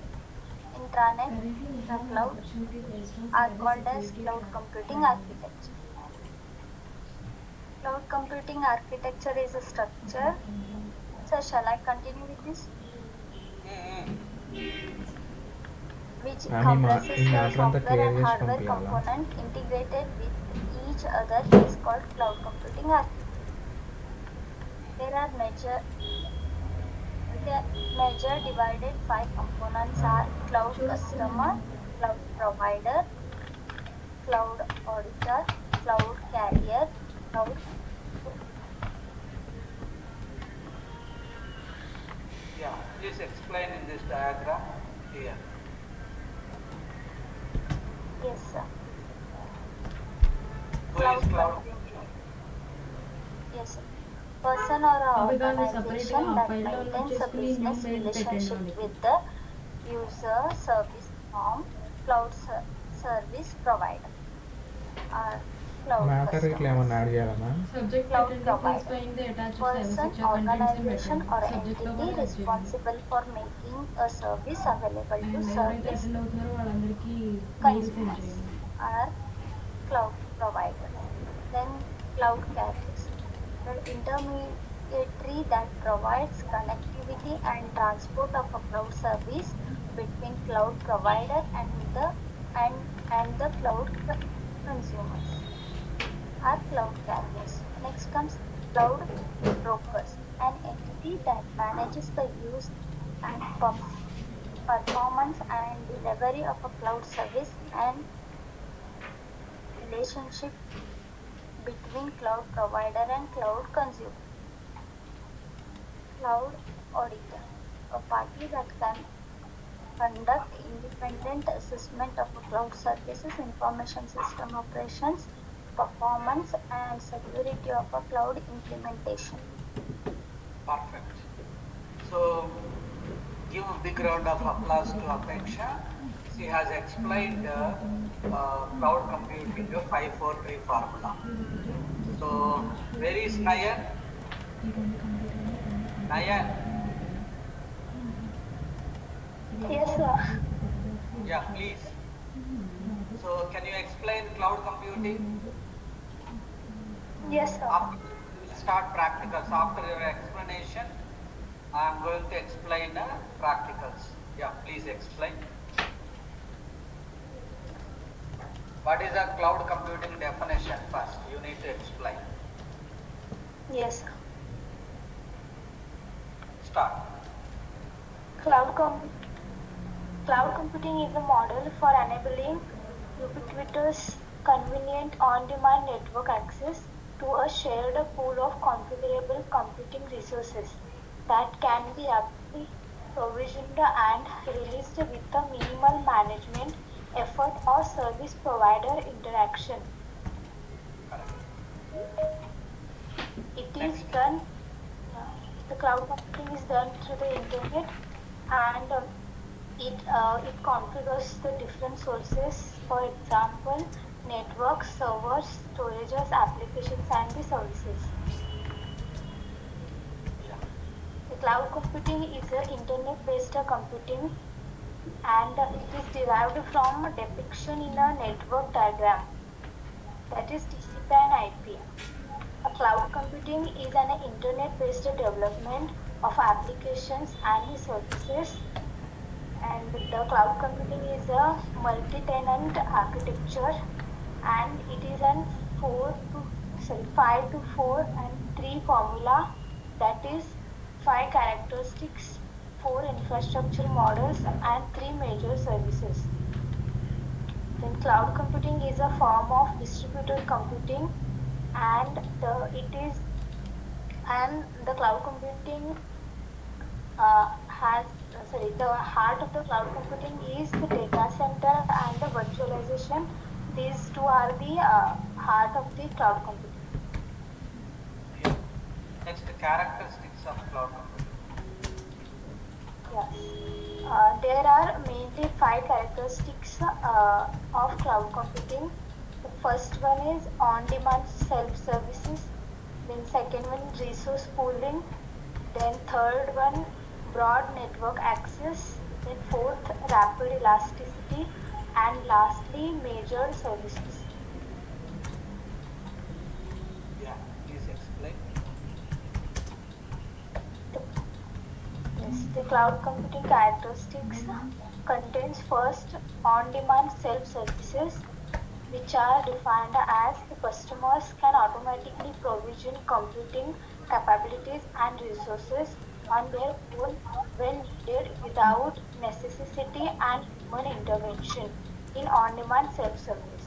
intranet, the cloud are called as cloud computing architecture. Cloud computing architecture is a structure. So shall I continue with this? Which comprises ఈ the matter అంతా software clear and చేసి hardware పంపించాలా component integrated with each other is called cloud computing architecture. There are major divided 5 components are cloud customer, cloud provider, cloud auditor, cloud carrier, cloud. Yeah, please explain in this diagram here. Yes, sir. Who is cloud? Yes, sir. Person or a organization that maintains a business relationship with the user service from cloud service provider. cloud matter ఇట్లా customers. ఏమన్నా add చేయాలా ma'am? Subject Cloud పెట్టండి, please provider. Find the attached service Person, ఇచ్చిన contents organization పెట్టండి. or సబ్జెక్ట్లో entity కూడా add చేయండి. responsible for making a service available to and ఎవరైతే service అటెండ్ అవుతున్నారో వాళ్ళందరికీ మెయిల్ సెండ్ consumers చేయండి. are cloud providers. Then cloud carriers, the intermediary that provides connectivity and transport of a cloud service between cloud provider and the cloud consumers are cloud carriers. Next comes cloud brokers, an entity that manages the use and performance and delivery of a cloud service and relationship between cloud provider and cloud consumer. Cloud auditor, a party that can conduct independent assessment of a cloud services, information system operations, performance, and security of a cloud implementation. Perfect. So, give a big round of applause to Apeksha. She has explained cloud computing 5-4-3 formula. So, where is Nayan? Nayan? Yes, sir. Yeah, please. So, can you explain cloud computing? Yes, sir. After we'll start practicals. After your explanation, I am going to explain practicals. Yeah, please explain. What is a cloud computing definition first? You need to explain. Yes, sir. Start. Cloud computing is a model for enabling ubiquitous, convenient, on-demand network access to a shared pool of configurable computing resources that can be rapidly provisioned and released with a minimal management effort or service provider interaction. It is done, the cloud computing is done through the internet, and it configures the different sources, for example, networks, servers, storages, applications, and the services. The cloud computing is an internet-based computing, and it is derived from a depiction in a network diagram, that is TCP and IP. A cloud computing is an internet-based development of applications and services, and the cloud computing is a multi-tenant architecture, and it is an 5 to 4 and 3 formula, that is 5 characteristics, 4 infrastructure models, and 3 major services. Then cloud computing is a form of distributed computing, and the cloud computing the heart of the cloud computing is the data center and the virtualization. These two are the heart of the cloud computing. Next, characteristics of cloud computing. Yes. There are mainly 5 characteristics of cloud computing. The first one is on-demand self-services. Then second one, resource pooling. Then third one, broad network access. Then fourth, rapid elasticity. And lastly, major services. Yeah, please explain. Yes, the cloud computing characteristics contains first on-demand self-services, which are defined as the customers can automatically provision computing capabilities and resources on their own when needed without necessity and human intervention in on-demand self-service.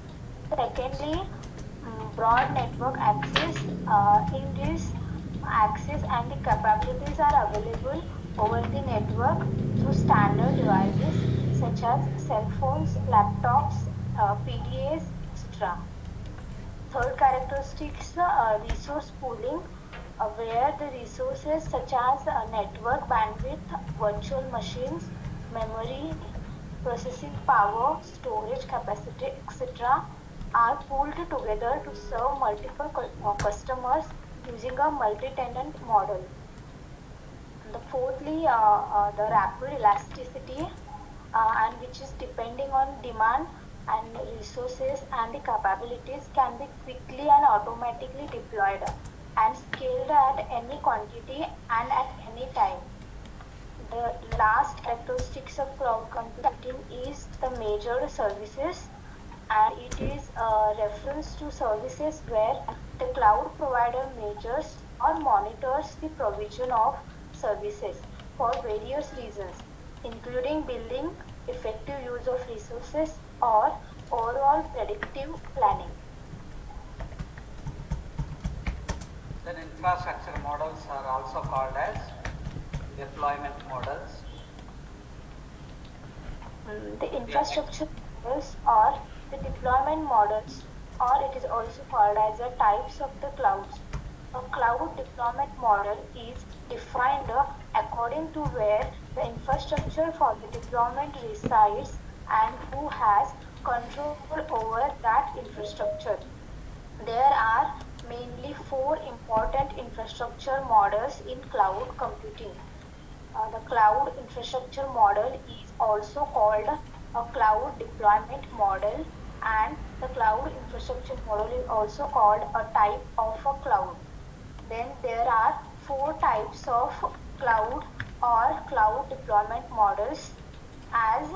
Secondly, broad network access. In this access and the capabilities are available over the network through standard devices such as cell phones, laptops, PDAs, etc. Third characteristics, resource pooling, where the resources such as network bandwidth, virtual machines, memory, processing power, storage capacity, etc. are pooled together to serve multiple customers using a multi-tenant model. And the fourthly, the rapid elasticity, and which is depending on demand and resources and the capabilities can be quickly and automatically deployed and scaled at any quantity and at any time. The last characteristics of cloud computing is the measured services, and it is a reference to services where the cloud provider measures or monitors the provision of services for various reasons, including building, effective use of resources, or overall predictive planning. Then infrastructure models are also called as deployment models. The infrastructure models or the deployment models, or it is also called as the types of the clouds. A cloud deployment model is defined according to where the infrastructure for the deployment resides and who has control over that infrastructure. There are mainly four important infrastructure models in cloud computing. The cloud infrastructure model is also called a cloud deployment model, and the cloud infrastructure model is also called a type of a cloud. Then there are four types of cloud or cloud deployment models as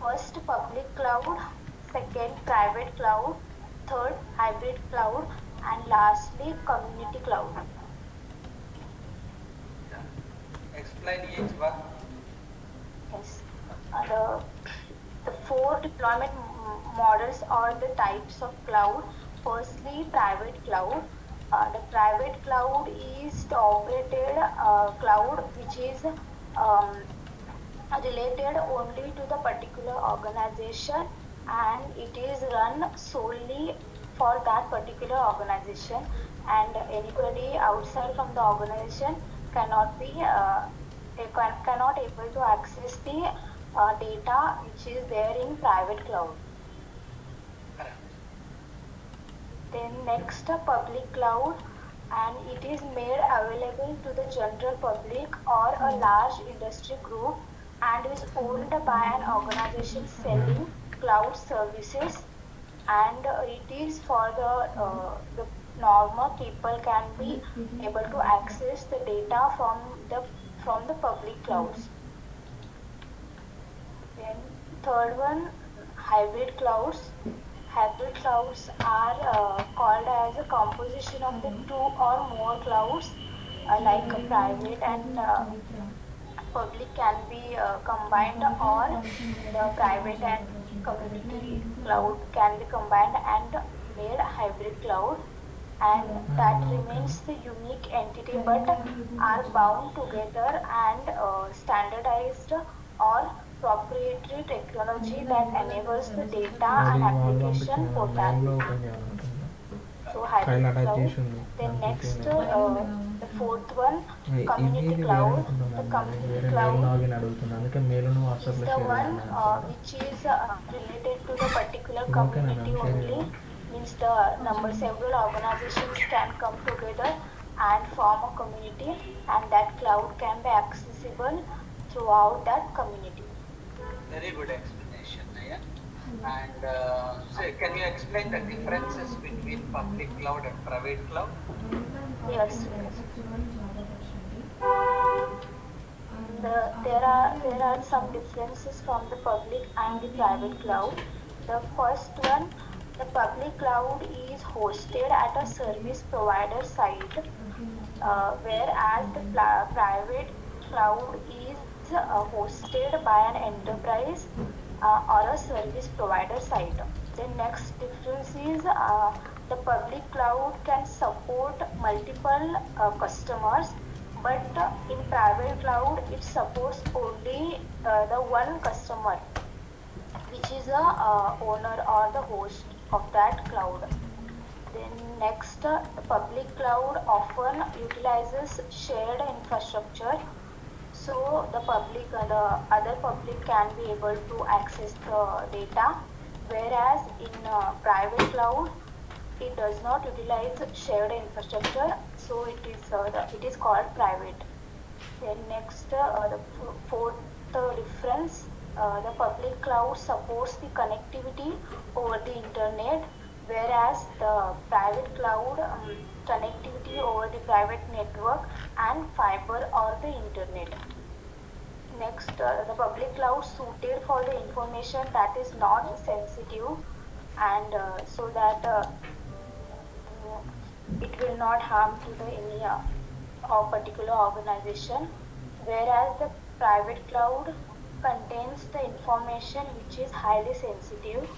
first public cloud, second private cloud, third hybrid cloud, and lastly community cloud. Explain each one. Yes. The four deployment models or the types of cloud. Firstly, private cloud. The private cloud is the operated cloud which is related only to the particular organization, and it is run solely for that particular organization, and anybody outside from the organization cannot be cannot able to access the data which is there in private cloud. Correct. Then next, public cloud, and it is made available to the general public or a large industry group and is owned by an organization selling cloud services, and it is for the normal people can be able to access the data from the public clouds. Then third one, hybrid clouds. Hybrid clouds are called as a composition of the two or more clouds, like a private and public can be combined, or the private and community cloud can be combined and made hybrid cloud, and that remains the unique entity but are bound together and standardized or proprietary technology that enables the data అది and వాళ్ళు application పంపించిన మెయిల్లో portability. Open చేయాలనుకుంటా So file hybrid attach cloud. చేసి ఉంది Then దాని next, PTO the fourth one, ఇది community ఇది వేరే cloud. అనుకుంటున్నాను The నేను community వేరే మెయిల్ cloud లాగిన్ అడుగుతుంది అందుకే మెయిల్ను is వాట్సాప్లో the షేర్ one చేస్తున్నాను which is related to the particular ఇది ఓకేనా community మ్యామ్ షేర్ only. చేయాలి Means the number several organizations can come together and form a community, and that cloud can be accessible throughout that community. Very good explanation, Naya. And so can you explain the differences between public cloud and private cloud? Yes. There are some differences from the public and the private cloud. The first one, the public cloud is hosted at a service provider site, whereas the private cloud is hosted by an enterprise or a service provider site. The next difference is the public cloud can support multiple customers, but in private cloud it supports only the one customer, which is the owner or the host of that cloud. Then next, the public cloud often utilizes shared infrastructure, so the other public can be able to access the data. Whereas in private cloud, it does not utilize shared infrastructure, so it is called private. Then next, the fourth difference, the public cloud supports the connectivity over the internet, whereas the private cloud connectivity over the private network and fiber or the internet. Next, the public cloud suited for the information that is not sensitive, and so that it will not harm to the any or particular organization, whereas the private cloud contains the information which is highly sensitive.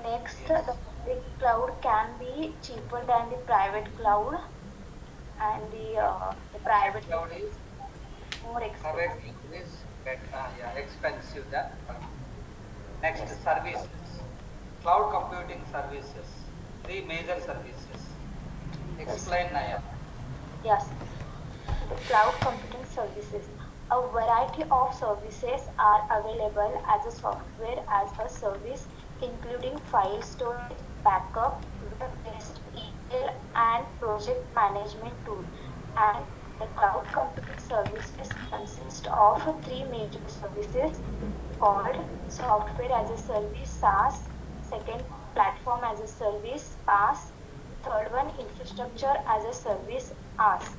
Next, Yes. the public cloud can be cheaper than the private cloud, and the private Cloud cloud is is more private expensive. cloud is yeah, expensive than public. Next, Yes. services. Cloud computing services. Three major services. Yes. Explain, Naya. Yes. The cloud computing services. A variety of services are available as a software as a service, including file storage, backup, web-based ETL, and project management tool. And the cloud computing services consist of three major services called software as a service SaaS, second platform as a service PaaS, third one infrastructure as a service IaaS.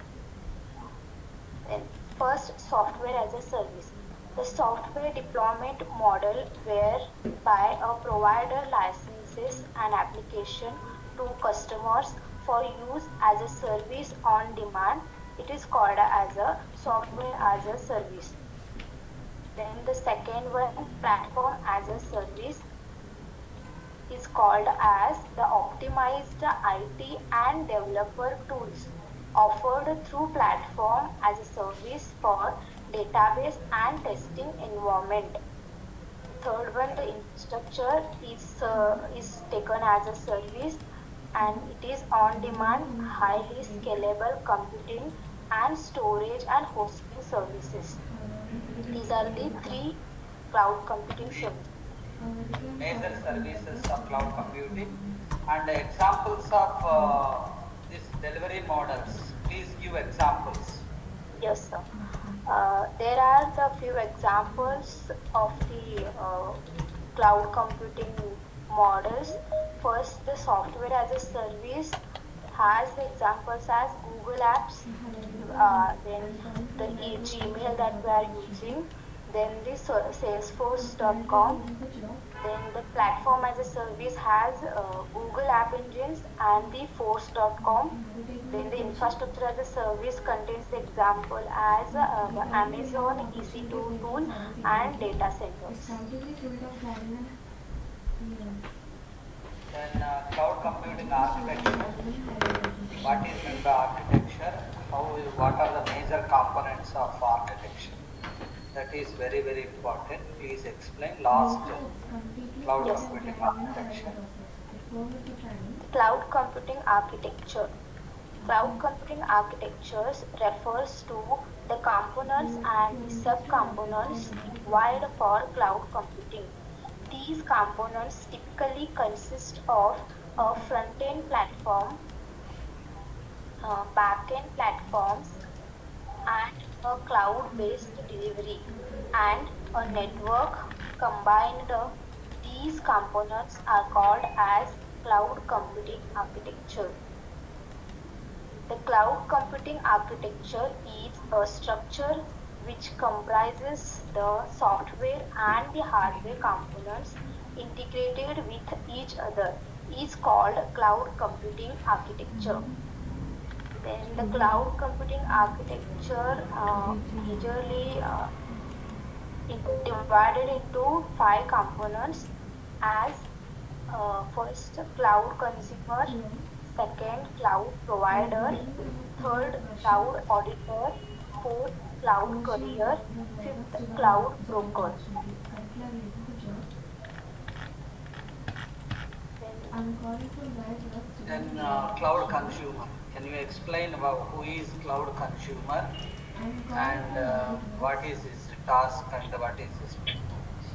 Then first, software as a service. The software deployment model whereby a provider licenses an application to customers for use as a service on demand. It is called as a software as a service. Then the second one, platform as a service, is called as the optimized IT and developer tools offered through platform as a service for database and testing environment. Third one, the infrastructure is taken as a service, and it is on demand, highly scalable computing and storage and hosting services. These are the three cloud computing Three services. major services of cloud computing and examples of these delivery models. Please give examples. Yes, sir. There are the few examples of the cloud computing models. First, the software as a service has the examples as Google Apps, then the Gmail that we are using, then the Salesforce.com. Then the platform as a service has Google App Engines and the Force.com. Then the infrastructure as a service contains the example as Amazon EC2 tool and data It's centers. completely filled of garden and Then cloud computing architecture. What is meant by architecture? What are the major components of architecture? That is very, very important. Please explain. Last, cloud Yes. computing architecture. Cloud computing architecture. Cloud computing architectures refers to the components and the subcomponents required for cloud computing. These components typically consist of a front-end platform, back-end platforms, and a cloud-based delivery, and a network combined. These components are called as cloud computing architecture. The cloud computing architecture is a structure which comprises the software and the hardware components integrated with each other is called cloud computing architecture. Then the cloud computing architecture majorly divided into five components as first cloud consumer, second cloud provider, third cloud auditor, fourth cloud courier, fifth cloud broker. Then I'm calling from where Then cloud consumer. Can you explain about who is cloud consumer I'm calling and from what is his task and what is his performance?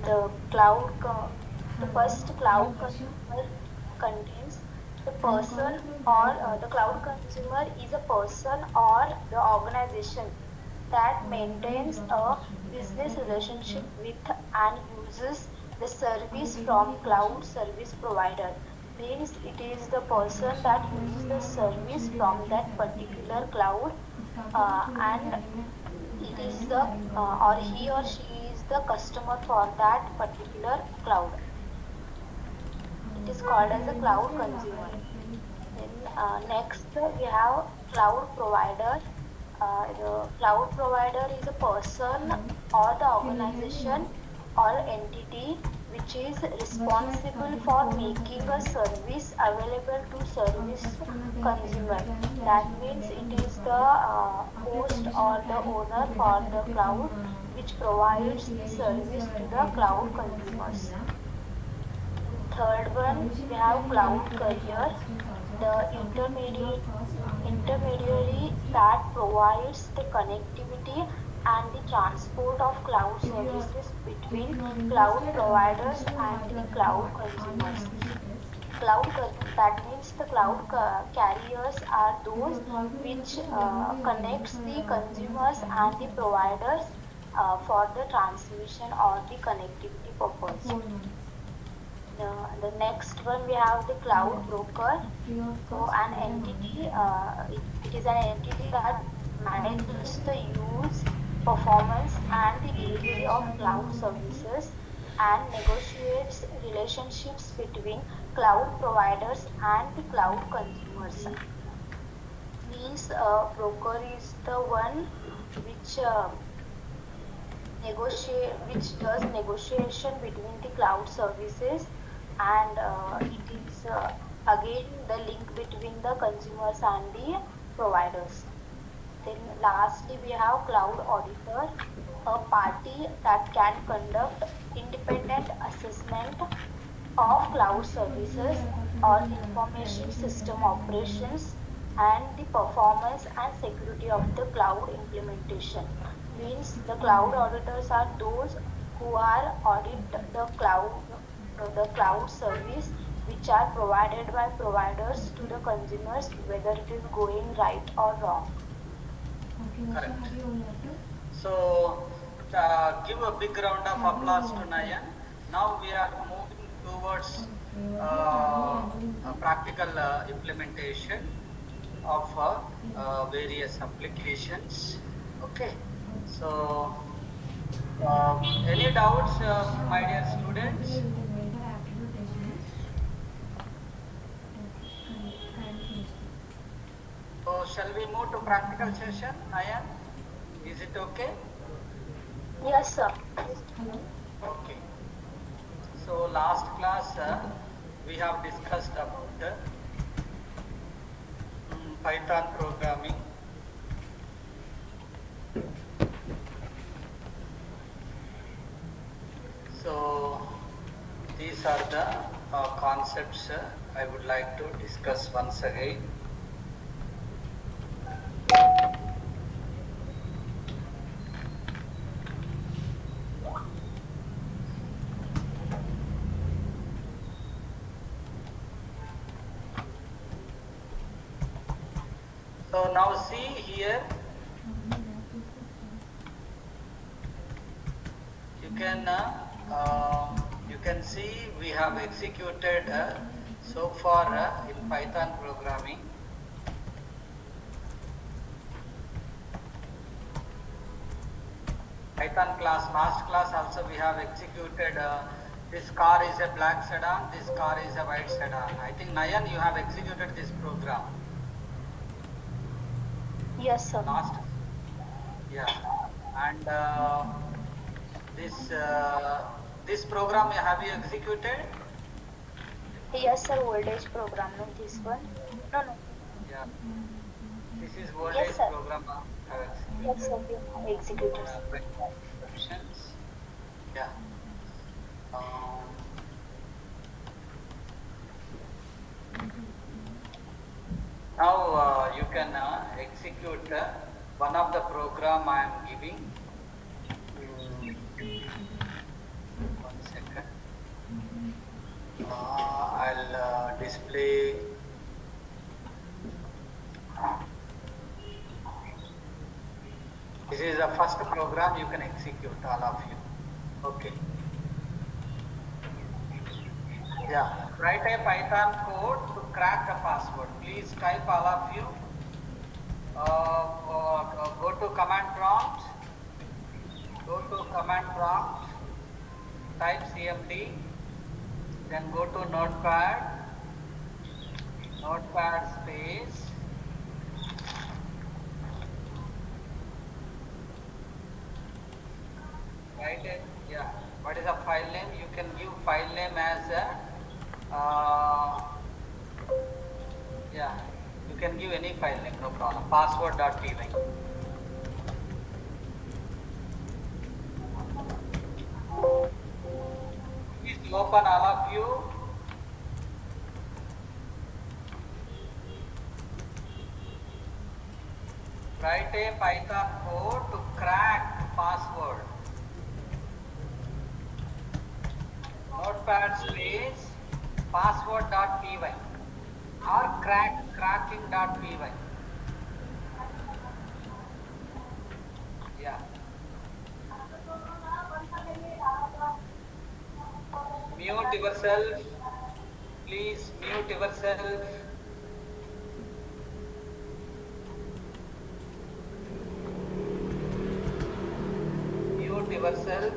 The first cloud consumer contains the person or the cloud consumer is a person or the organization that maintains a business relationship with and uses the service from cloud service provider. Means it is the person that uses the service from that particular cloud, and it is the or he or she is the customer for that particular cloud. It is called as a cloud consumer. Then next we have cloud provider. The cloud provider is a person or the organization or entity which is responsible for making a service available to service consumer. That means it is the host or the owner for the cloud which provides the service to the cloud consumers. Third one, we have cloud carrier, the intermediary that provides the connectivity and the transport of cloud services between cloud providers and the cloud consumers. That means the carriers are those which connects the consumers and the providers for the transmission or the connectivity purpose. The next one we have the cloud broker. So an entity, it is an entity that manages the use, performance and the delivery of cloud services and negotiates relationships between cloud providers and the cloud consumers. Means broker is the one which which does negotiation between the cloud services, and it is again the link between the consumers and the providers. Then lastly we have cloud auditor, a party that can conduct independent assessment of cloud services or information system operations and the performance and security of the cloud implementation. Means the cloud auditors are those who are audit the cloud service which are provided by providers to the consumers, whether it is going right or wrong. Correct. So give a big round of applause to Nayan. Now we are moving towards a practical implementation of various applications. Okay. So any doubts, my dear students? So shall we move to practical session, Nayan? Is it okay? Yes, sir. Okay. So last class we have discussed about Python programming. So these are the concepts I would like to discuss once again. So now see here, you can see we have executed so far in Python programming. Python class, last class also we have executed this car is a black sedan, this car is a white sedan. I think Nayan, you have executed this program. Yes, sir. Last, yeah, and this program have you executed? Yes, sir. Voltage program. No, this one. No. Yeah, this is voltage Yes, sir. program. Yes, sir. We executed. Yeah. Now you can execute one of the program I am giving. I'll display. This is the first program you can execute, all of you. Okay. Yeah. Write a Python code to crack the password. Please type, all of you. Go to command prompt. Type cmd. Then go to notepad space. Write it. Yeah. What is the file name? You can give file name as a. Yeah. You can give any file name, no problem. Password.py. Please open, all of you. Write a Python code to crack password. Notepad space password.py or cracking.py. Yeah. Mute yourself. Please mute yourself. Mute yourself.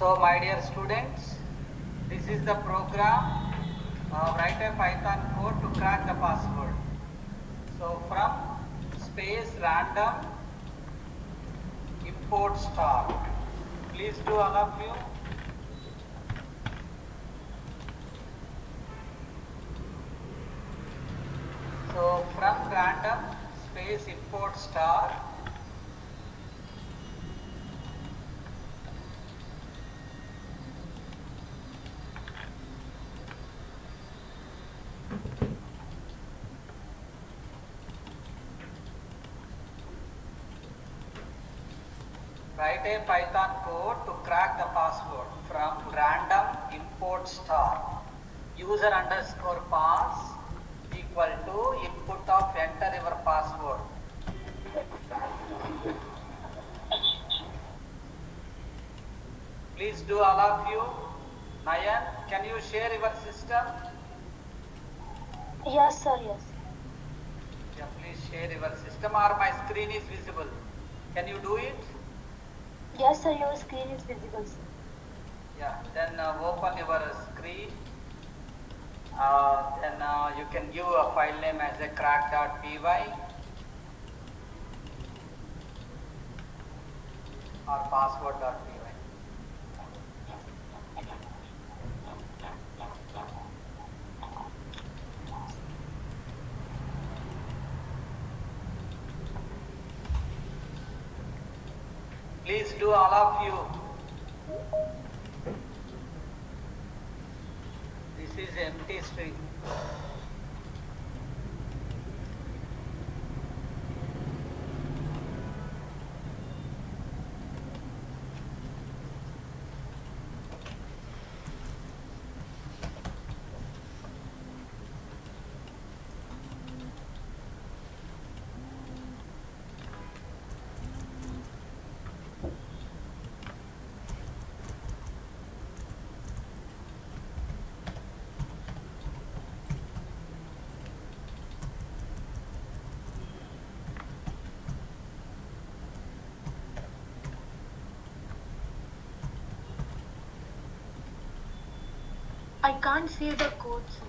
So my dear students, this is the program. Write a Python code to crack the password. So from space random import star. Please do, all of you. So from random space import star. Write a Python code to crack the password from random import star. User underscore pass equal to input of enter your password. Please do, all of you. Nayan, can you share your system? Yes, sir, yes. Yeah, please share your system or my screen is visible. Can you do it? Yes, sir, your screen is visible, sir. Yeah, then open your screen. Then you can give a file name as a crack.py or password.py. Please do, all of you. This is empty string. I can't see the code, sir.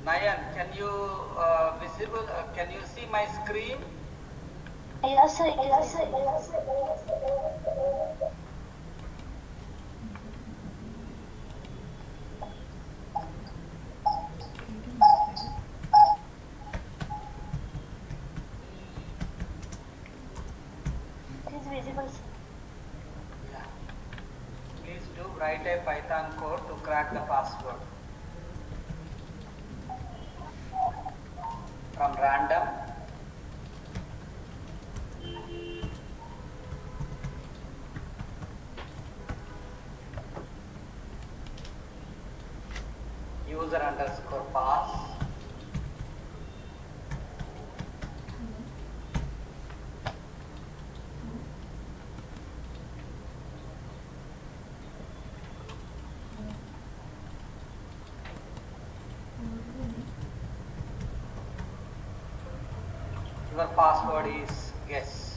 Nayan, can you can you see my screen? Yes, sir, yes, sir, yes, sir. It is visible, sir. Yeah. Please do write a Python code to crack the password. From random. User underscore pass. Your password is guess.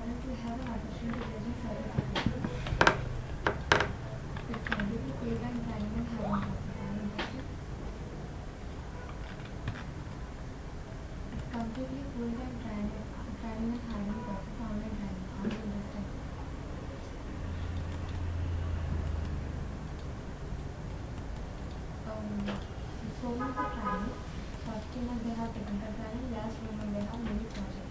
Currently have an opportunity using cybersecurity. It's completely full-time planning and hiring process. Are you interested? It's completely full-time planning and hiring process, online training. Are you interested? It's 4 months of training. First 3 months they have technical training, last 1 month they have mini project.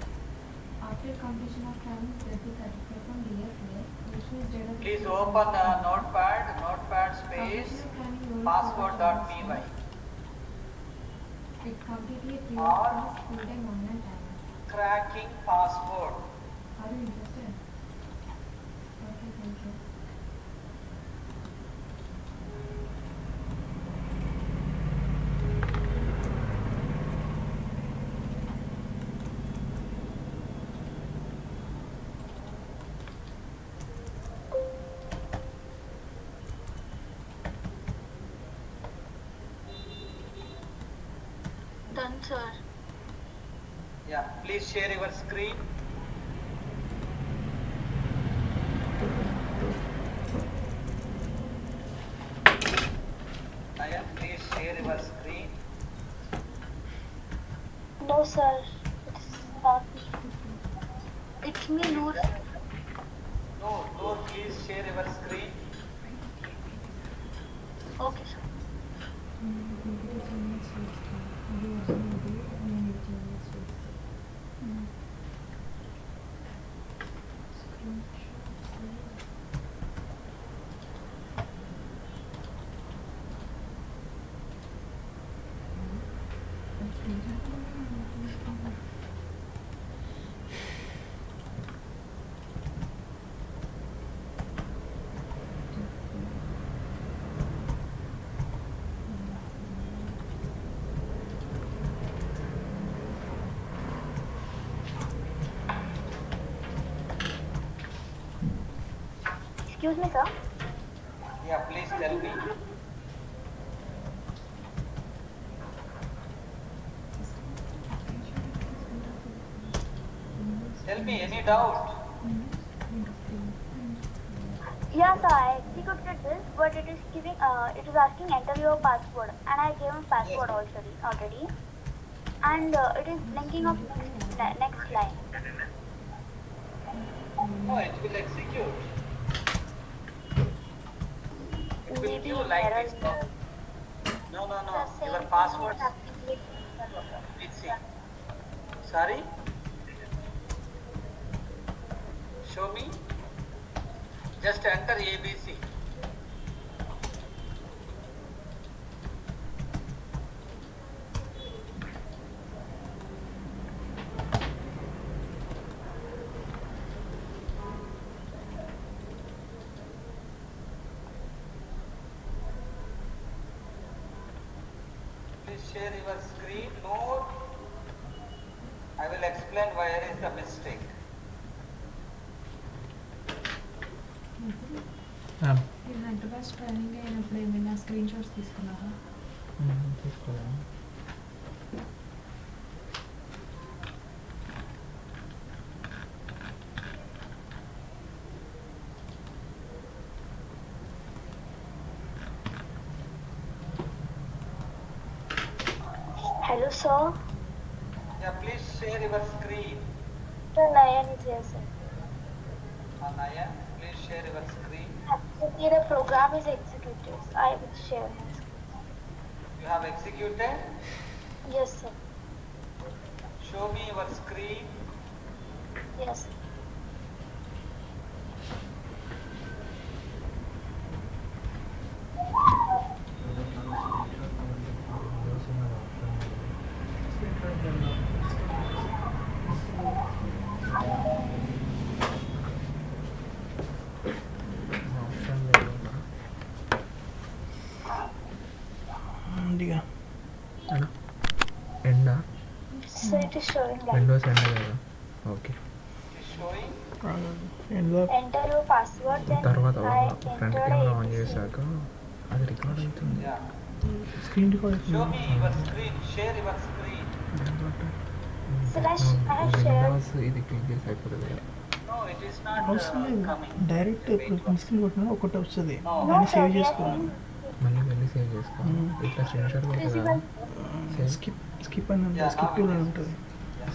After completion of training, they get the certificate from DSA, which means data. Please open notepad space password.py. It's completely free of Or cost, full-time online training. cracking password. Are you interested? Okay, thank you. Done, sir. Yeah, please share your screen. Nayan, please share your your screen? No, sir. It's not. It's me, Noor. No, Noor, please share your screen. Okay, sir. Excuse me, sir. Yeah, please tell me. Tell me any doubt. Yeah, sir. I executed this, but it is giving. It is asking enter your password, and I gave him password already, and it is blinking of next line. No, it will execute. It will Maybe give like error. this. No. The Your same password. thing is happening with Please see. Sorry. Show me. Just enter ABC. Please share your screen. No. I will explain where is the mistake. ఈ Hyderabad training అయినప్పుడు ఏమైనా screen shots తీసుకున్నారా? తీసుకోలేము. Hello, sir. Yeah, please share your screen. Sir, Nayan is here, sir. Anaya, please share your screen. Actually, the program is executed. I will share my screen. You have executed. Yes, sir. Show me your screen. Yes. Option లేదు. ఎండా So it is showing like Windows ఎండ కదా. Okay. It is showing. enter your password. Then తర్వాత I front entered camera on ABC. చేశాక అది record అవుతుంది. Yeah. Screen record Show me your screen. Share your screen. Sir, I have shared. Windows ఇది click చేసి అయిపోతుంది కదా. No, it is not అవసరం లేదు. coming. డైరెక్ట్ ఇప్పుడు స్క్రీన్ కొట్టినా ఒకటి వస్తుంది. No. No, దాన్ని sir, సేవ్ we are చేసుకోవాలి. seeing మళ్ళీ వెళ్ళి సేవ్ చేసుకోవాలి. ఇట్లా స్క్రీన్ షాట్ కొడుతుంది కదా. సేవ్ స్కిప్ అని Yeah, స్కిప్ now it అని is. ఉంటుంది.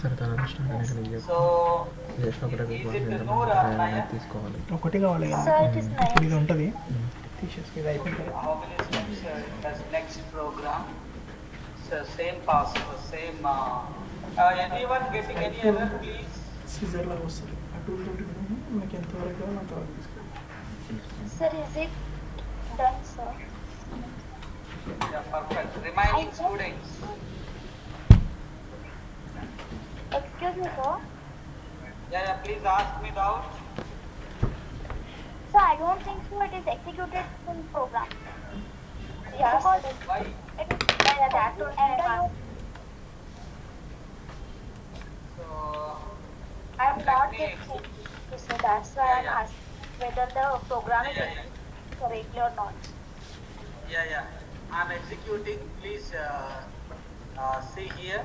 సరే తర్వాత స్టార్ట్ అని క్లిక్ చేసి So, జస్ట్ ఒకటే is it Noor or Naya? తీసుకోవాలి. ఒకటి కావాలి కదా. Sir, it is ఇప్పుడు ఇది nice. ఉంటుంది తీసేసుకు ఇది అయిపోయింది. How many steps does next program? So, same password, same. Anyone getting any error, please? సిజర్ లాగా వస్తుంది. ఆ టూల్ తోటి మనకి ఎంతవరకు కావాలో అంతవరకు తీసుకోవాలి. Sir, is it done, sir? Yeah, perfect. Remaining students. Excuse me, sir. Yeah, please ask me doubt. Sir, I don't think so. It is executed full program. Yeah, because Why? it is that to enter your. So, I am not let me getting it, so that's why I'm Yeah. asking whether the program is Yeah. executed correctly or not. Yeah. I'm executing. Please see here.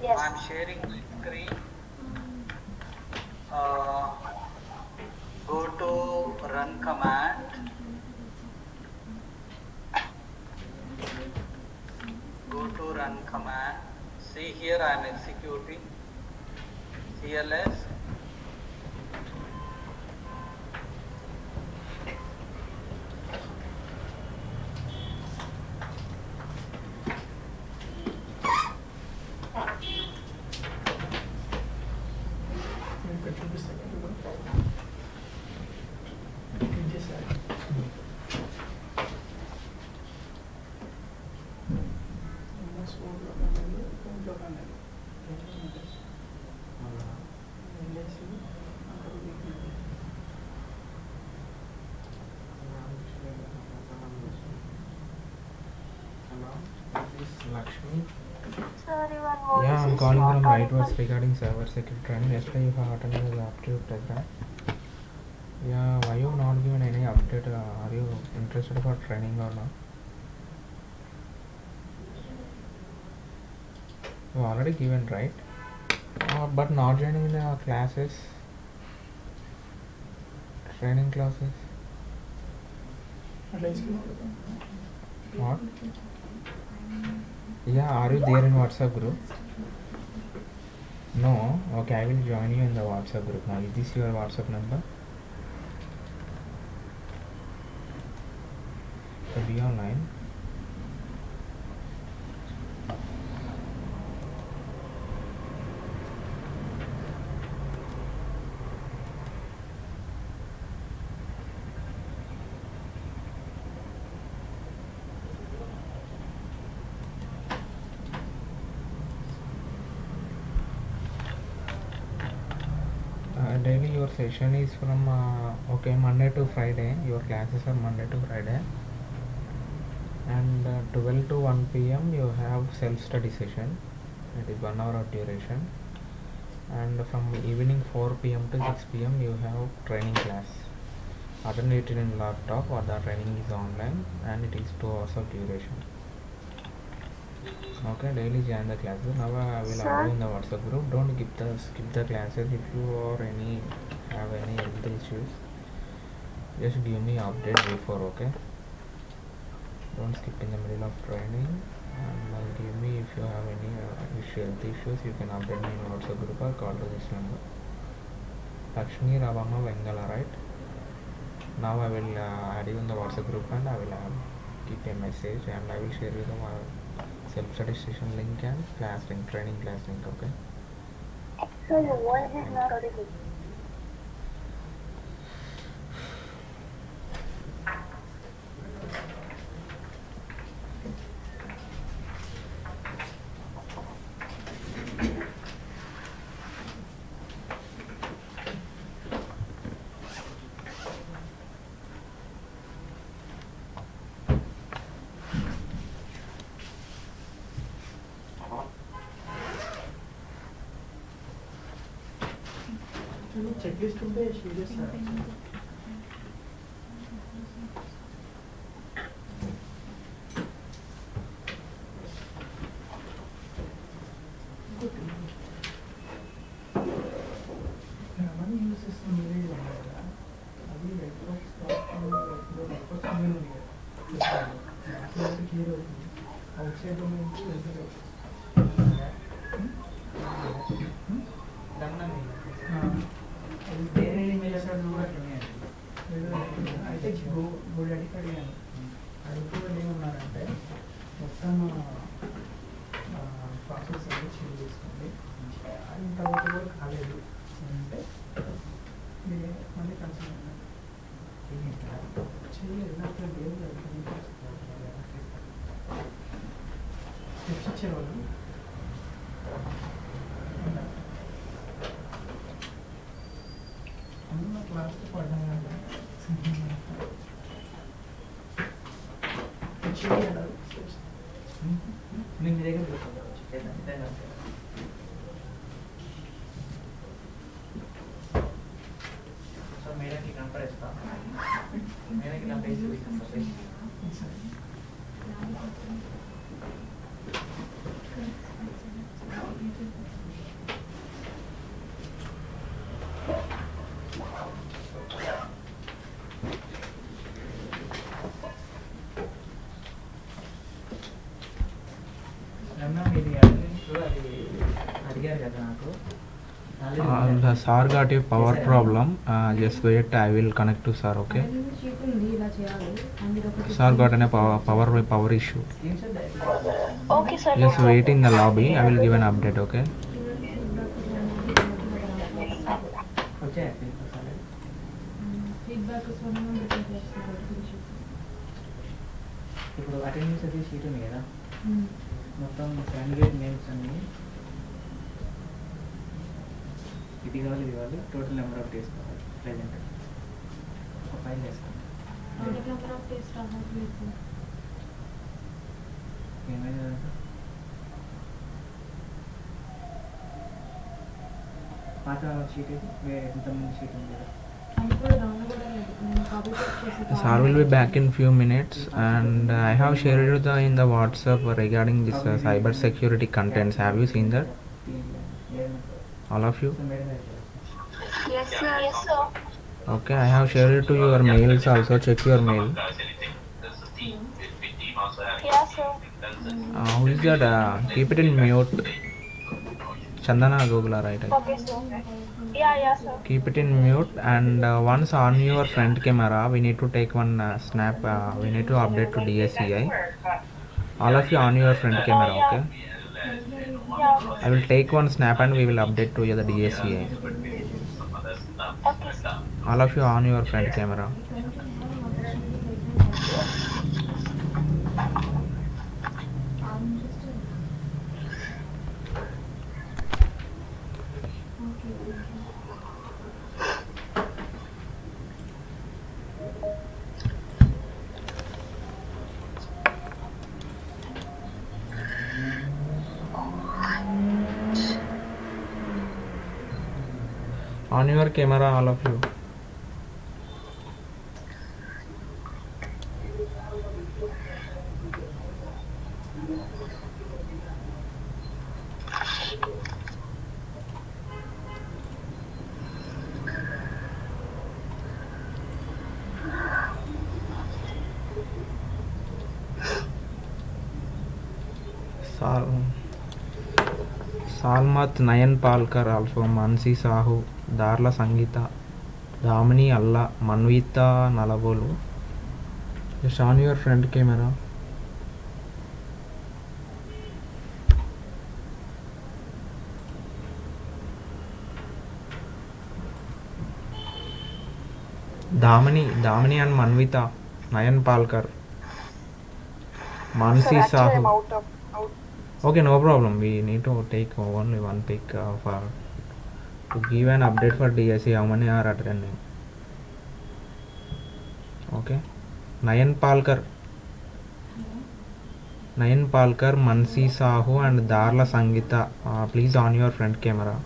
Yes. I'm sharing my screen. Go to run command. See here I am executing CLS. ఇంకా చూపిస్తాను ఇది చేశారు ఇంట్లో కానీ వెళ్ళేసి అక్కడ Lakshmi. Sir, your Yeah, voice I'm is calling not from audible. Lightworks regarding cybersecurity training. Yesterday you have attended the aptitude test, right? Yeah, why you not given any update? Are you interested for training or not? You already given, right? But not joining the classes, training classes. అట్లా తీసుకెళ్ళి What? Yeah, are you there in WhatsApp group? No. Okay, I will join you in the WhatsApp group now. Is this your WhatsApp number? So be online. Daily your session is from okay, Monday to Friday. Your classes are Monday to Friday, and 12 to 1 p.m. you have self-study session. It is 1 hour of duration, and from evening 4 p.m. to 6 p.m. you have training class. Attend it in laptop or the training is online, and it is 2 hours of duration. Okay, daily join the classes. Now I will Sir? add you in the WhatsApp group. Don't skip the classes if you or have any health issues. Just give me update before, okay? Don't skip in the middle of training, and give me if you have any health issues. You can update me in WhatsApp group or call to this number. Lakshmi Ravama Vengala, right? Now I will add you in the WhatsApp group, and I will keep a message, and I will share you the self-study session link and class link, training class link, okay? Sir, your voice is not audible. Check list ఉంటే share చేస్తారా అవన్నీ use చేస్తున్న మీరే ఉన్నాయి కదా అది networks networks ఉంది కదా క్లియర్ అవుతుంది అవుట్ సైడ్ నుంచి వెళ్తుంది అది వేరే ఇమేజెస్ కూడా అట్లున్నాయండి అయితే గోల్డ్ అడిగి అడిగాను అడుగుతూ వాళ్ళు ఏమన్నారంటే మొత్తం ప్రాసెస్ అనేది చేంజ్ చేసుకోండి అయిన తర్వాత కూడా కాలేదు అంటే నేను మళ్ళీ కన్సల్ట్ చేయలేదు నాకు లేదు స్టెప్స్ ఇచ్చేవాళ్ళు అందులో క్లాస్తో పడ్డాను చేయాలి నేను దగ్గర సో మేడకి కనపడేస్తా మేడకి నా ఫేస్ ఇది అది the sir got a power problem. Just wait, I will connect to sir. Okay. Sheet ఉంది ఇలా చేయాలి and ఇది ఒకటి Sir got a power issue. Okay, sir. Just wait in the lobby. I will give an update. Okay. Feedback ఇప్పుడు attendance అది sheet ఉంది కదా, మొత్తం క్యాండిడేట్ నేమ్స్ అన్ని ఇది కావాలి టోటల్ నెంబర్ ఆఫ్ డేస్ కావాలి ప్రజెంట్ ఒక ఫైల్ వేసుకోండి. నెంబర్ ఆఫ్ డేస్ రావట్లేదు. ఏమైనా పాత షీట్ ఇది ఎంతమంది షీట్ ఉంది కదా. Sir will be back in few minutes, and I have shared it in the WhatsApp regarding this cyber security contents. Have you seen that? All of you? Yes, sir. Yes, sir. Okay, I have shared it to your mails also. Check your mail. Yeah, sir. Who is that? Keep it in mute. Chandana Gogula, right? Okay, sir. Yeah, sir. Keep it in mute, and once on your front camera, we need to take one snap. We need to update to DSCI. All of you on your front camera, okay? Yeah. I will take one snap and we will update to the DSCI. Okay, sir. All of you on your front camera. On your camera, all of you. Salmat Nayan Palkar, also Mansi Sahu, Darla Sangita, Damini Alla, Manvita Nalavolu. Just on your front camera. Damini and Manvita, Nayan Palkar, Mansi Sahu. Okay, no problem. We need to take only one pic for to give an update for DSC how many are attending. Okay. Nayan Palkar, Mansi Sahu and Darla Sangita. Please on your front camera.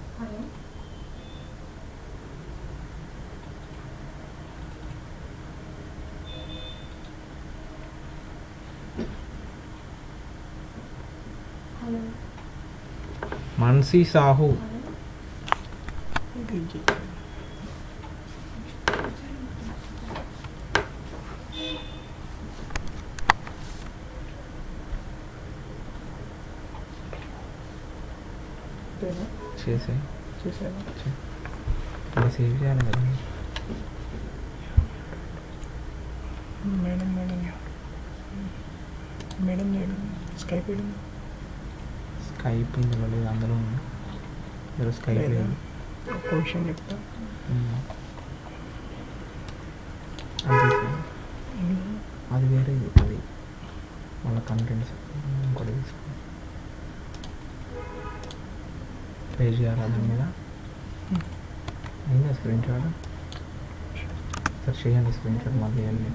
Mansi Sahu. చేసాను save చేయాలి కదా. Madam Skype Skype ఇందులో లేదు, అందులో ఉంది. మీరు Skype లేదు. ఒక్క విషయం చెప్తా. అది వేరే, అది మన కంటెంట్స్ ఇంకోటి తీసుకో. పే చేయాలి దాని మీద. అయిందా స్క్రీన్ షాట్? సార్ చేయండి స్క్రీన్ షాట్ మళ్ళీ వెళ్ళి.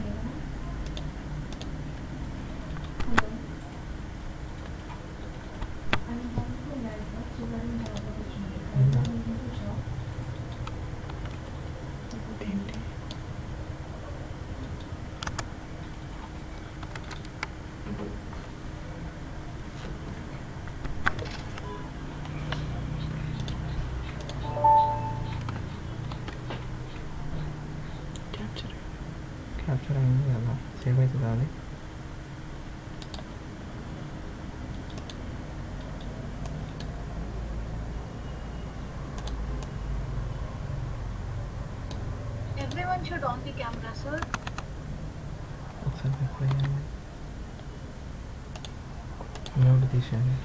క్యాప్చర్ అయింది కదా, సేవ్ అవుతుంది అది. Mute this channel.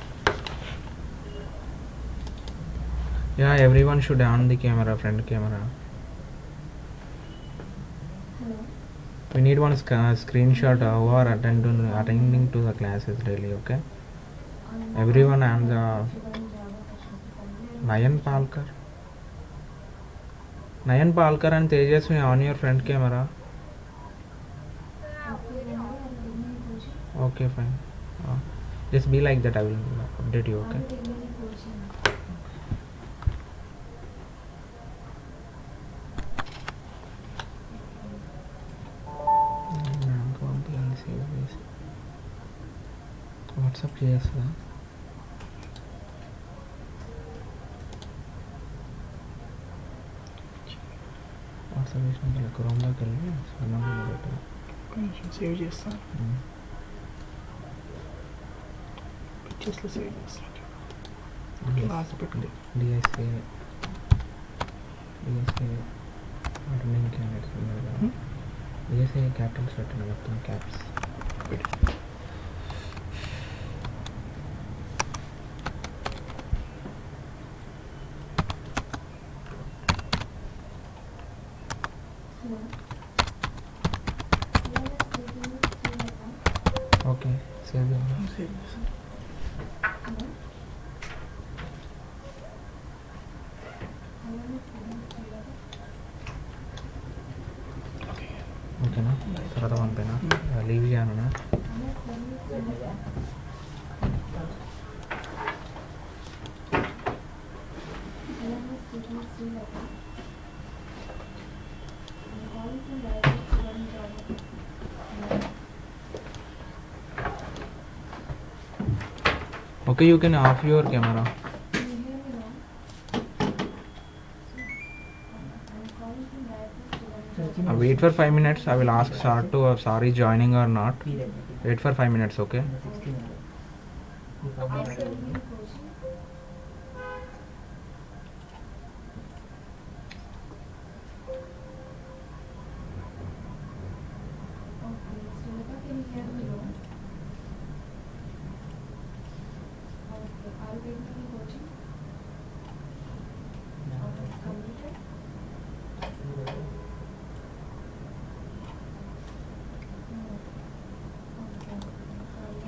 Yeah, everyone should on the camera, front camera. Hello. We need one screenshot who are attending to the classes daily, okay? Everyone and the Nayan Palkar and Tejaswi on your front camera. Okay, fine. Just be like that, I will update you, okay? WhatsApp చేస్తా WhatsApp చేసినాక క్రోమ్లోకి వెళ్ళి స్వర్ణంలో పెట్టాలి కొంచెం save చేస్తాను పిక్చర్స్లో save చేస్తాను class పెట్టండి DSA attending candidates ఉన్నారు కదా డిఎస్ఏ క్యాపిటల్స్ పెట్టండి మొత్తం క్యాప్స్ ఓకే సేవ్ సేవ్ చేస్తాను ఓకేనా తర్వాత పంపేనా లీవ్ చేయనా Okay, you can off your camera. Wait for 5 minutes. I will ask Sir to Sari joining or not. Wait for 5 minutes, okay?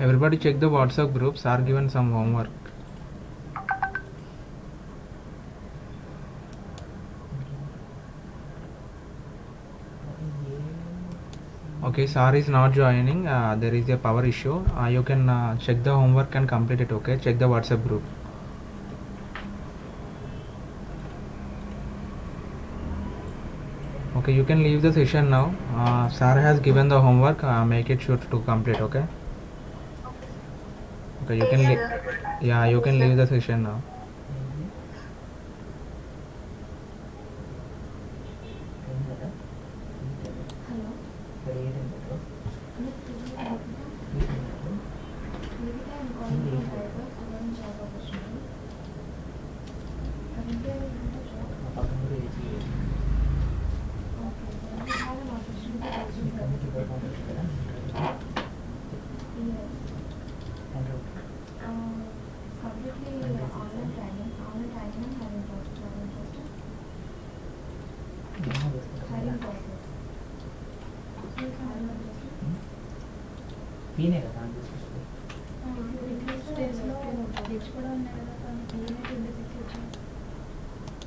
Everybody check the WhatsApp groups. Are given some homework. Okay, Sar is not joining. There is a power issue. You can check the homework and complete it. Okay, check the WhatsApp group. Okay, you can leave the session now. Sar has given the homework. Make it sure to complete. Okay. Okay, you can yeah, you can leave the session now. తెచ్చుకోవడం ఉన్నాయి కదా